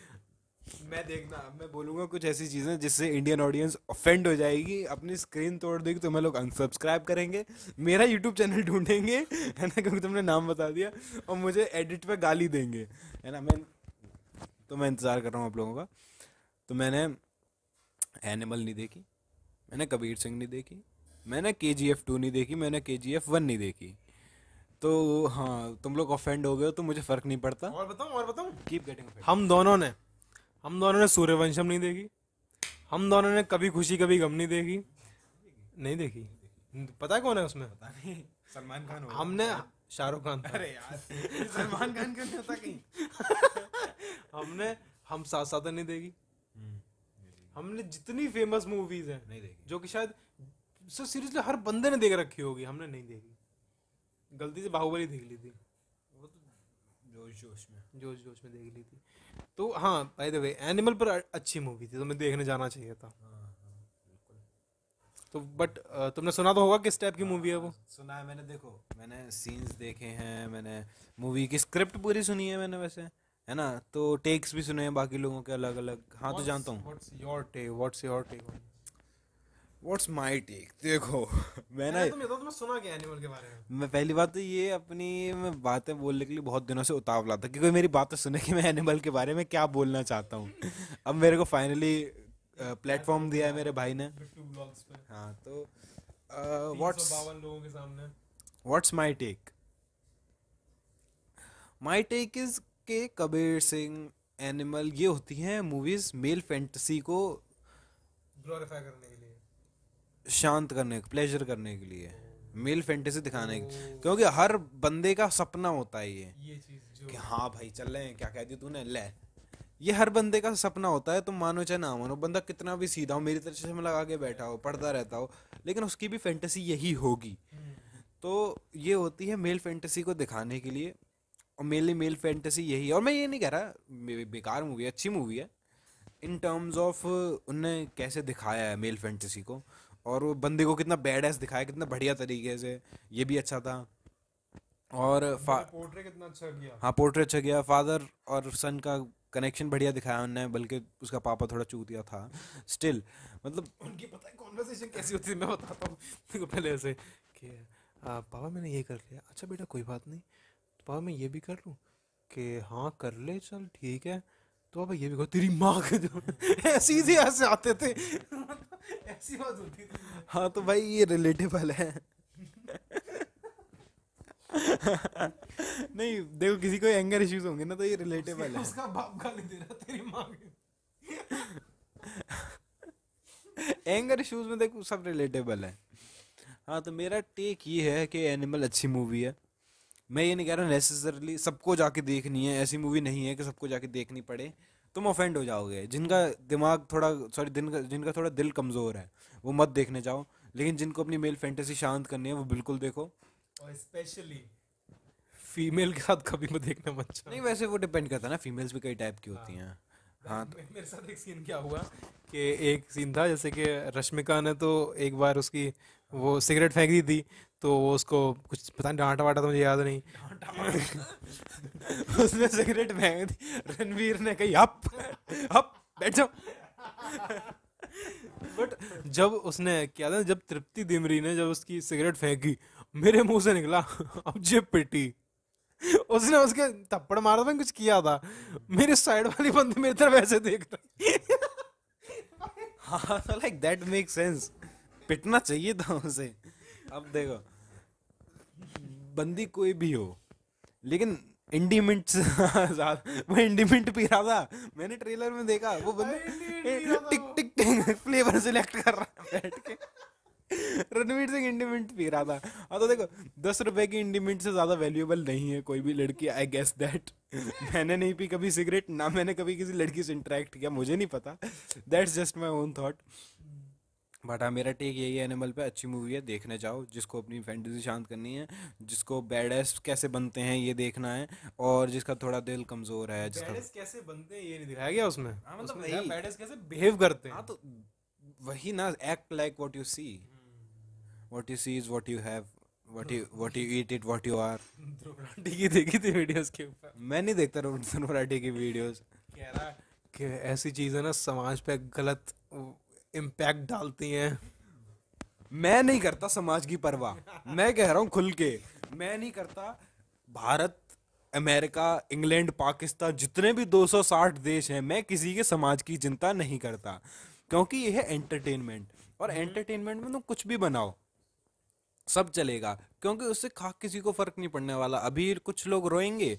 मैं देखना, मैं बोलूंगा कुछ ऐसी चीजें जिससे इंडियन ऑडियंस ऑफेंड हो जाएगी, अपनी स्क्रीन तोड़ देगी, तो मैं लोग अनसब्सक्राइब करेंगे, मेरा यूट्यूब चैनल ढूंढेंगे, है ना, क्योंकि तुमने नाम बता दिया, और मुझे एडिट पे गाली देंगे, है ना। मैं इंतजार कर रहा हूँ आप लोगों का। तो मैंने एनिमल नहीं देखी, मैंने कबीर सिंह नहीं देखी, मैंने KGF 2 नहीं देखी, मैंने KGF 1 नहीं देखी। तो हाँ, तुम लोग ऑफेंड हो गए हो तो मुझे फर्क नहीं पड़ता। और बताऊं, कीप गेटिंग ऑफेंड। हम दोनों ने सूर्यवंशम नहीं देखी, हम दोनों ने कभी खुशी कभी गम नहीं देखी। नहीं देखी? पता है कौन है उसमें? पता नहीं, सलमान खान होगा। हमने शाहरुख खान था। अरे यार सलमान खान क्यों नहीं होता कहीं? हमने हम साथ साथ नहीं देखी। हमने जितनी फेमस मूवीज हैं नहीं देखी। जो कि शायद सीरियसली हर बंदे ने देख रखी होगी, हमने नहीं देखी। गलती से बाहुबली देख ली थी, वो तो जोश जोश में। जोश जोश में देख ली थी। तो हाँ, बाय द वे एनिमल पर अच्छी मूवी थी, तो मैं देखने जाना चाहिए था। बिल्कुल। तो बट तुमने सुना तो होगा किस टाइप की मूवी है वो? सुना है मैंने, देखो मैंने सीन्स देखे हैं, मैंने मूवी की स्क्रिप्ट पूरी सुनी है मैंने वैसे, है ना, तो टेक्स भी सुने हैं बाकी लोगों के अलग अलग। हाँ तो जानता हूँ। What's your take what's my take देखो मैं ना पहले तुम ये तो तुमने सुना क्या एनिमल के बारे में? मैं पहली बात तो ये अपनी मैं बातें बोलने के लिए बहुत दिनों से उतावला था कि कोई मेरी बातें सुने कि मैं एनिमल के बारे में क्या बोलना चाहता हूँ। अब मेरे को फाइनली प्लेटफॉर्म दिया है मेरे भाई ने। बिट्टू ब्लॉग्स पे हाँ तो व्हाट्स 352 लोगों के सामने। What's my take. My take is के कबीर सिंह एनिमल ये होती हैं मूवीज मेल फैंटेसी को ग्लोरीफाई करने के लिए। शांत करने प्लेजर करने के लिए, मेल फैंटेसी दिखाने क्योंकि हर बंदे का सपना होता है ये चीज कि हाँ भाई चल रहे हैं, क्या कह दिया तूने ले। ये हर बंदे का सपना होता है, तुम मानो चाहे ना मानो, बंदा कितना भी सीधा हो, मेरी तरह चश्मा लगा के बैठा हो, पढ़ता रहता हो, लेकिन उसकी भी फैंटेसी यही होगी। तो ये होती है मेल फैंटेसी को दिखाने के लिए, और मेनली मेल फैंटेसी यही है। और मैं ये नहीं कह रहा बेकार मूवी है, अच्छी मूवी है इन टर्म्स ऑफ उनने कैसे दिखाया है मेल फैंटेसी को, और वो बंदे को कितना बैड एस दिखाया, कितना बढ़िया तरीके से, ये भी अच्छा था। और पोर्ट्रेट कितना अच्छा किया। हाँ पोर्ट्रेट अच्छा गया, फादर और सन का कनेक्शन बढ़िया दिखाया उनने, बल्कि उसका पापा थोड़ा चूतिया था स्टिल, मतलब उनकी पता है कॉन्वर्सेशन कैसी होती है, मैं बताता हूँ देखो। पहले ऐसे कि पापा मैंने ये कर लिया, अच्छा बेटा कोई बात नहीं, तो पापा मैं ये भी कर लूँ, कि हाँ कर ले चल ठीक है, तो पापा ये भी कर, तेरी माँ के जो ऐसे ही ऐसे आते थे ऐसी बात होती थी। हाँ तो भाई ये रिलेटेबल है। नहीं देखो किसी को एंगर इश्यूज होंगे ना, तो ये रिलेटेबल है। उसका बाप गाली दे रहा तेरी माँ के। एंगर इश्यूज में देखो सब रिलेटेबल है। हाँ तो मेरा टेक ये है कि एनिमल अच्छी मूवी है। मैं ये नहीं कह रहा नेसेसरली सबको जाके देखनी है, ऐसी मूवी नहीं है कि सबको जाके देखनी पड़े, तुम ऑफेंड हो जाओगे। जिनका दिमाग थोड़ा सॉरी जिनका थोड़ा दिल कमज़ोर है वो मत देखने जाओ, लेकिन जिनको अपनी मेल फैंटेसी शांत करनी है वो बिल्कुल देखो। और स्पेशली फीमेल के साथ कभी मत देखना बच्चा। नहीं वैसे वो डिपेंड करता है ना, फीमेल्स भी कई टाइप की होती हैं। हाँ तो मेरे साथ एक सीन क्या हुआ कि एक सीन था जैसे कि रश्मिका ने तो एक बार उसकी वो सिगरेट फेंक दी थी, तो वो उसको कुछ पता नहीं डांटा वाटा तो मुझे याद नहीं। उसने सिगरेट फेंक दी, रणवीर ने कही अप अप बैठ जाओ। बट जब उसने क्या था, जब तृप्ति दिमरी ने जब उसकी सिगरेट फेंकी, मेरे मुंह से निकला अब जे पिटी। उसने उसके थप्पड़ मारा था, कुछ किया था, मेरे साइड वाली बंदी मेरी तरफ ऐसे देख रही। हाँ तो लाइक दैट मेक सेंस, पिटना चाहिए था उसे। अब देखो बंदी कोई भी हो, लेकिन इंडीमेंट ज्यादा, वो इंडीमेंट पी रहा था, मैंने ट्रेलर में देखा वो बंदा टिक टिक टिक फ्लेवर सिलेक्ट कर रहा है बैठ के। रणवीर सिंह इंडीमेंट पी रहा था। हाँ तो देखो 10 रुपए की इंडीमेंट से ज्यादा वैल्यूएबल नहीं है कोई भी लड़की, आई गेस दैट। मैंने नहीं पी कभी सिगरेट, ना मैंने कभी किसी लड़की से इंटरेक्ट किया, मुझे नहीं पता, that's just my own thought. But हाँ मेरा टेक यही है, एनिमल पे अच्छी मूवी है, देखने जाओ जिसको अपनी फैंटेसी शांत करनी है, जिसको बैडएस कैसे बनते हैं ये देखना है, और जिसका थोड़ा दिल कमजोर है, जिसका बैडेस कैसे बनते हैं ये नहीं दिखाया गया उसमें। हाँ मतलब उसमें दिखाया वही, बैडेस कैसे बिहेव करते हाँ हैं। तो वही ना, act like what you see is what you have, what you eat it what you are. Dhruv Rathee की देखी थी वीडियोस के ऊपर, मैं नहीं देखता रोशन मराठी की वीडियोस। कह रहा है कि ऐसी चीजें ना समाज पे गलत इम्पैक्ट डालती हैं। मैं नहीं करता समाज की परवाह, मैं कह रहा हूँ खुल के, मैं नहीं करता। भारत, अमेरिका, इंग्लैंड, पाकिस्तान, जितने भी 260 देश हैं, मैं किसी के समाज की चिंता नहीं करता, क्योंकि ये है एंटरटेनमेंट, और एंटरटेनमेंट में तुम कुछ भी बनाओ सब चलेगा, क्योंकि उससे खा किसी को फर्क नहीं पड़ने वाला। अभी कुछ लोग रोएंगे,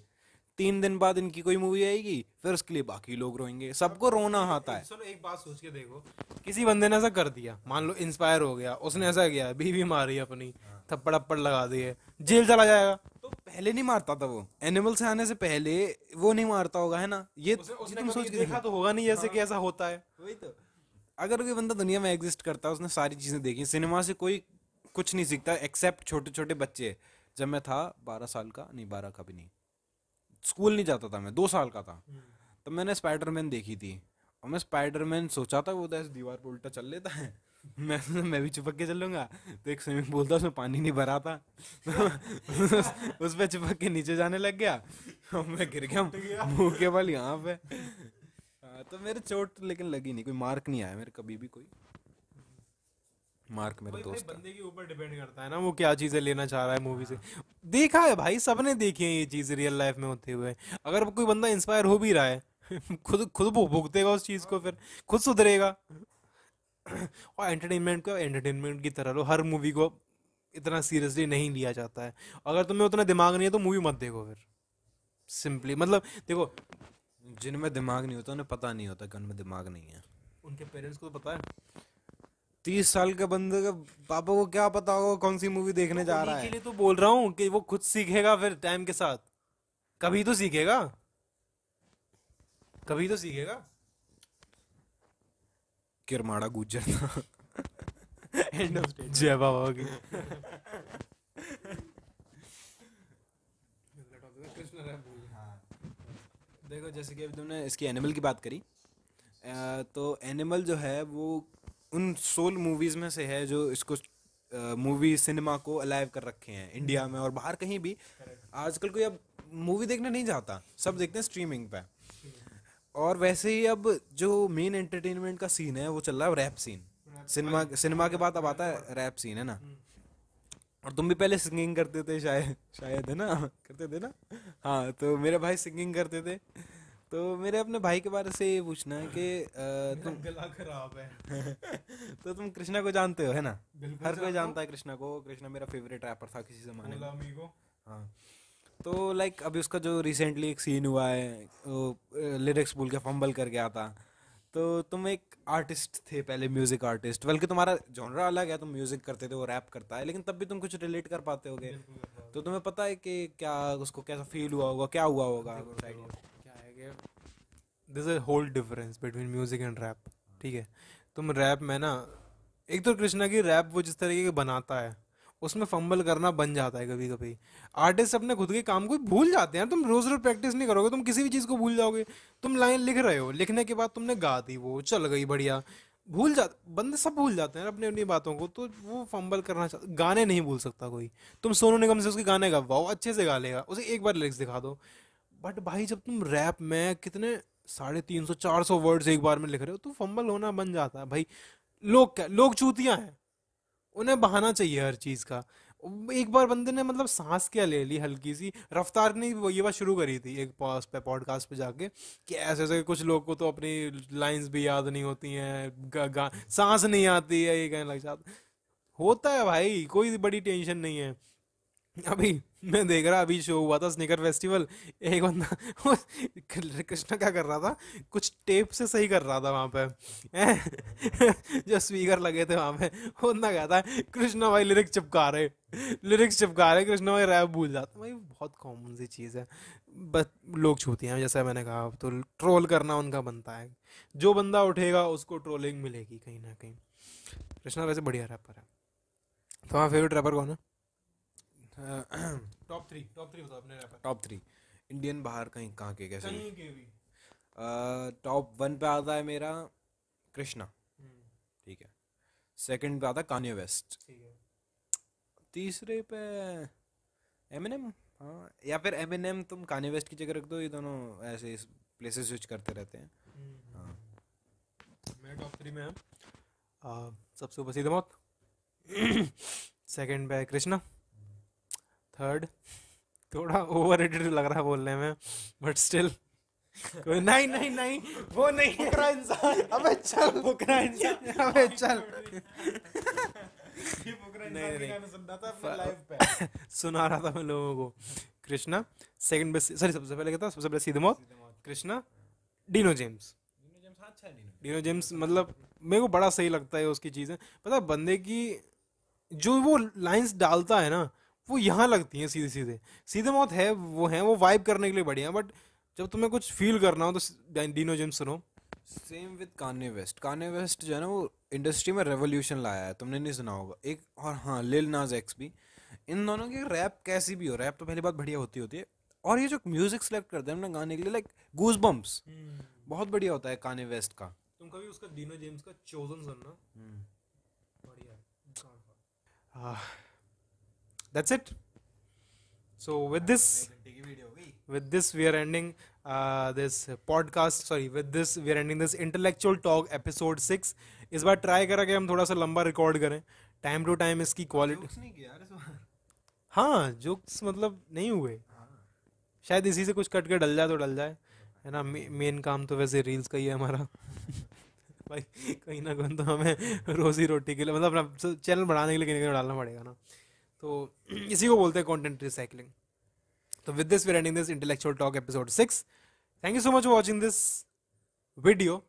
3 दिन बाद इनकी कोई मूवी आएगी, फिर उसके लिए बाकी लोग रोएंगे, सबको रोना आता है। चलो एक बात सोच के देखो, किसी बंदे ने ऐसा कर दिया, मान लो इंस्पायर हो गया, उसने ऐसा किया, बीवी मारी अपनी, थप्पड़ अप्पड़ लगा दिए, जेल चला जाएगा। तो पहले नहीं मारता था वो, एनिमल से आने से पहले वो नहीं मारता होगा, है ना? ये उसने तुम कभी सोच के देखा देखो। तो होगा नहीं जैसे कि ऐसा होता है। वही तो, अगर कोई बंदा दुनिया में एग्जिस्ट करता है, उसने सारी चीजें देखी, सिनेमा से कोई कुछ नहीं सीखता एक्सेप्ट छोटे छोटे बच्चे। जब मैं था 12 साल का, नहीं 12 का भी नहीं, स्कूल नहीं जाता था मैं, 2 साल का था, तब मैंने स्पाइडरमैन देखी थी, और मैं स्पाइडरमैन सोचा था वो तो ऐसे दीवार पर उल्टा चल लेता है, मैं भी चिपक के चलूंगा, तो एक स्विमिंग पूल था उसमें पानी नहीं भरा था, उस पे चिपक के नीचे जाने लग गया, और मैं गिर गया मुंह के बल यहाँ पे। हाँ, तो मेरे चोट लेकिन लगी नहीं, कोई मार्क नहीं आया मेरे कभी भी कोई। मार्क मेरा भाई भाई दोस्त है। बंदे के ऊपर डिपेंड करता है ना, वो क्या चीजें लेना चाह रहा है मूवी से। देखा है भाई, सबने देखी है ये चीज रियल लाइफ में होते हुए। अगर कोई बंदा इंस्पायर हो भी रहा है खुद खुद भुगतेगा उस चीज को, फिर खुद सुधरेगा। और एंटरटेनमेंट को एंटरटेनमेंट की तरह लो, हर मूवी को इतना सीरियसली नहीं लिया जाता है। अगर तुम्हें उतना दिमाग नहीं है तो मूवी मत देखो फिर, सिंपली मतलब। देखो, जिनमें दिमाग नहीं होता उन्हें पता नहीं होता कि उनमें दिमाग नहीं है। उनके पेरेंट्स को तो पता है। 30 साल के बंदे का पापा को क्या पता होगा कौन सी मूवी देखने तो जा उन्हीं रहा के है। लिए तो बोल रहा हूँ कि वो खुद सीखेगा फिर टाइम के साथ। कभी तो सीखेगा, कभी तो सीखेगा। किरमाड़ा गुज्जर था। End of state. जय बाबा की। देखो जैसे कि अभी तुमने इसकी एनिमल की बात करी, तो एनिमल जो है वो उन सोल मूवीज में से है जो इसको मूवी सिनेमा को अलाइव कर रखे हैं इंडिया में और बाहर कहीं भी। आजकल कोई अब मूवी देखने नहीं जाता, सब देखते हैं स्ट्रीमिंग पे। और वैसे ही अब जो मेन एंटरटेनमेंट का सीन है वो चल रहा है रैप सीन। सिनेमा सिनेमा के बाद अब आता है रैप सीन, है ना। और तुम भी पहले सिंगिंग करते थे शायद, शायद है ना, करते थे ना। हाँ, तो मेरे भाई सिंगिंग करते थे। तो मेरे अपने भाई के बारे से ये पूछना है कि तुम गला खराब है। तो तुम कृष्णा को जानते हो, है ना। बिल्कुल हर कोई जानता जानता है कृष्णा को। कृष्णा मेरा फेवरेट रैपर था किसी जमाने में। अमीगो। हाँ, तो लाइक अभी उसका जो रिसेंटली एक सीन हुआ है, लिरिक्स भूल के फंबल कर गया था। तो तुम एक आर्टिस्ट थे पहले, म्यूजिक आर्टिस्ट, बल्कि तुम्हारा जॉनरा अलग है, तुम म्यूजिक करते थे, वो रैप करता है, लेकिन तब भी तुम कुछ रिलेट कर पाते होगे। तो तुम्हें पता है कि क्या उसको कैसा फील हुआ होगा, क्या हुआ होगा कुछ idea? क्या है कि this is whole difference between music and rap. ठीक है, तुम रैप में ना, एक तो कृष्णा की रैप वो जिस तरीके की बनाता है उसमें फंबल करना बन जाता है कभी कभी। आर्टिस्ट अपने खुद के काम को भूल जाते हैं। तुम रोज रोज प्रैक्टिस नहीं करोगे, तुम किसी भी चीज को भूल जाओगे। तुम लाइन लिख रहे हो, लिखने के बाद तुमने गा दी, वो चल गई बढ़िया, भूल जा, बंदे सब भूल जाते हैं अपनी अपनी बातों को। तो वो फंबल करना गाने नहीं भूल सकता कोई। तुम सोनू निगम से उसके गाने गवाओ, अच्छे से गा लेगा, उसे एक बार लिरिक्स दिखा दो। बट भाई जब तुम रैप में कितने 350-400 वर्ड्स एक बार में लिख रहे हो तो फंबल होना बन जाता है भाई। लोग क्या, लोग चूतियां हैं, उन्हें बहाना चाहिए हर चीज का। एक बार बंदे ने मतलब सांस क्या ले ली हल्की सी, रफ्तार ने ये बात शुरू करी थी एक पॉडकास्ट पे जाके कि ऐसे ऐसे कुछ लोग को तो अपनी लाइंस भी याद नहीं होती हैं, सांस नहीं आती है, ये कहने लग जाता। होता है भाई, कोई बड़ी टेंशन नहीं है। अभी मैं देख रहा, अभी शो हुआ था स्निकर फेस्टिवल, एक बंदा कृष्णा क्या कर रहा था, कुछ टेप से सही कर रहा था वहां पे जो स्पीकर लगे थे वहां पे। बंदा कहता है कृष्णा भाई लिरिक्स चिपका रहे, लिरिक्स चिपका रहे, कृष्णा भाई रैप भूल जाता। भाई बहुत कॉमन सी चीज़ है, बस लोग छूती हैं जैसा मैंने कहा। तो ट्रोल करना उनका बनता है, जो बंदा उठेगा उसको ट्रोलिंग मिलेगी कहीं ना कहीं। कृष्णा वैसे बढ़िया रैपर है। तुम्हारा फेवरेट रैपर कौन है? टॉप थ्री बताओ अपने रैपर। टॉप 3 इंडियन, बाहर कहीं कहाँ के कैसे भी। कहीं के भी। टॉप 1 पे आता है मेरा कृष्णा, ठीक है। सेकंड पे आता है कान्ये वेस्ट। ठीक है। तीसरे पे एमिनेम। हाँ, या फिर एमिनेम तुम कान्ये वेस्ट की जगह रख दो, ये दोनों ऐसे प्लेसेस स्विच करते रहते हैं। हाँ। मेरे टॉप थ्री में है सबसे ऊपर सीधे मौत, सेकंड पे है कृष्णा, थर्ड थोड़ा ओवर रेटेड लग रहा है बोलने में बट स्टिल नहीं नहीं नहीं, वो नहीं है इंसान। अबे चल फुकरा इंसान, अबे चल। नहीं नहीं, सुना रहा था मैं लोगों को। कृष्णा सेकंड बेस्ट, सॉरी सबसे पहले क्या था, सबसे पहले सीधे मौत, Krishna, Dino James. Dino James मतलब मेरे को बड़ा सही लगता है उसकी चीज़ें। पता है बंदे की जो वो लाइंस डालता है ना, वो यहाँ लगती हैं सीधे सीधे। सीधे मौत है वो वाइब करने के लिए बढ़िया, बट जब तुम्हें कुछ फील करना हो तो डीनो जेम्स सुनो। Same with Kanye West. Kanye West जो है ना वो इंडस्ट्री में रेवोल्यूशन लाया है, तुमने नहीं सुना होगा एक। और हाँ, लिल नाज एक्स भी। इन दोनों की रैप कैसी भी हो, रैप तो पहली बात बढ़िया होती होती है। और ये जो म्यूजिक सेलेक्ट करते हैं अपने गाने के लिए, लाइक गूज बम्प्स, बहुत बढ़िया होता है कान्ये वेस्ट का। तुम कभी उसका डीनो जेम्स का चोजन सुनना, बढ़िया। That's it. So with this we are ending this podcast. Sorry, with this we are ending this intellectual talk episode 6. इस बार ट्राई करा कि हम थोड़ा सा लंबा रिकॉर्ड करें, टाइम टू टाइम इसकी क्वालिटी. नहीं किया यार इस बार. हाँ, जोक्स मतलब नहीं हुए, शायद इसी से कुछ कट के डल जाए तो डल जाए, है ना. मेन काम तो वैसे रील्स का ही है हमारा. भाई कहीं ना कहीं तो हमें रोजी रोटी के लिए, मतलब अपना चैनल बढ़ाने के लिए कहीं ना कहीं डालना पड़ेगा ना. तो इसी को बोलते हैं content recycling. So with this, we're ending this intellectual talk episode 6. Thank you so much for watching this video,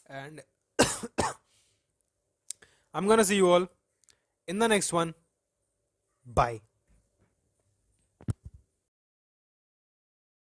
and I'm gonna see you all in the next one. Bye.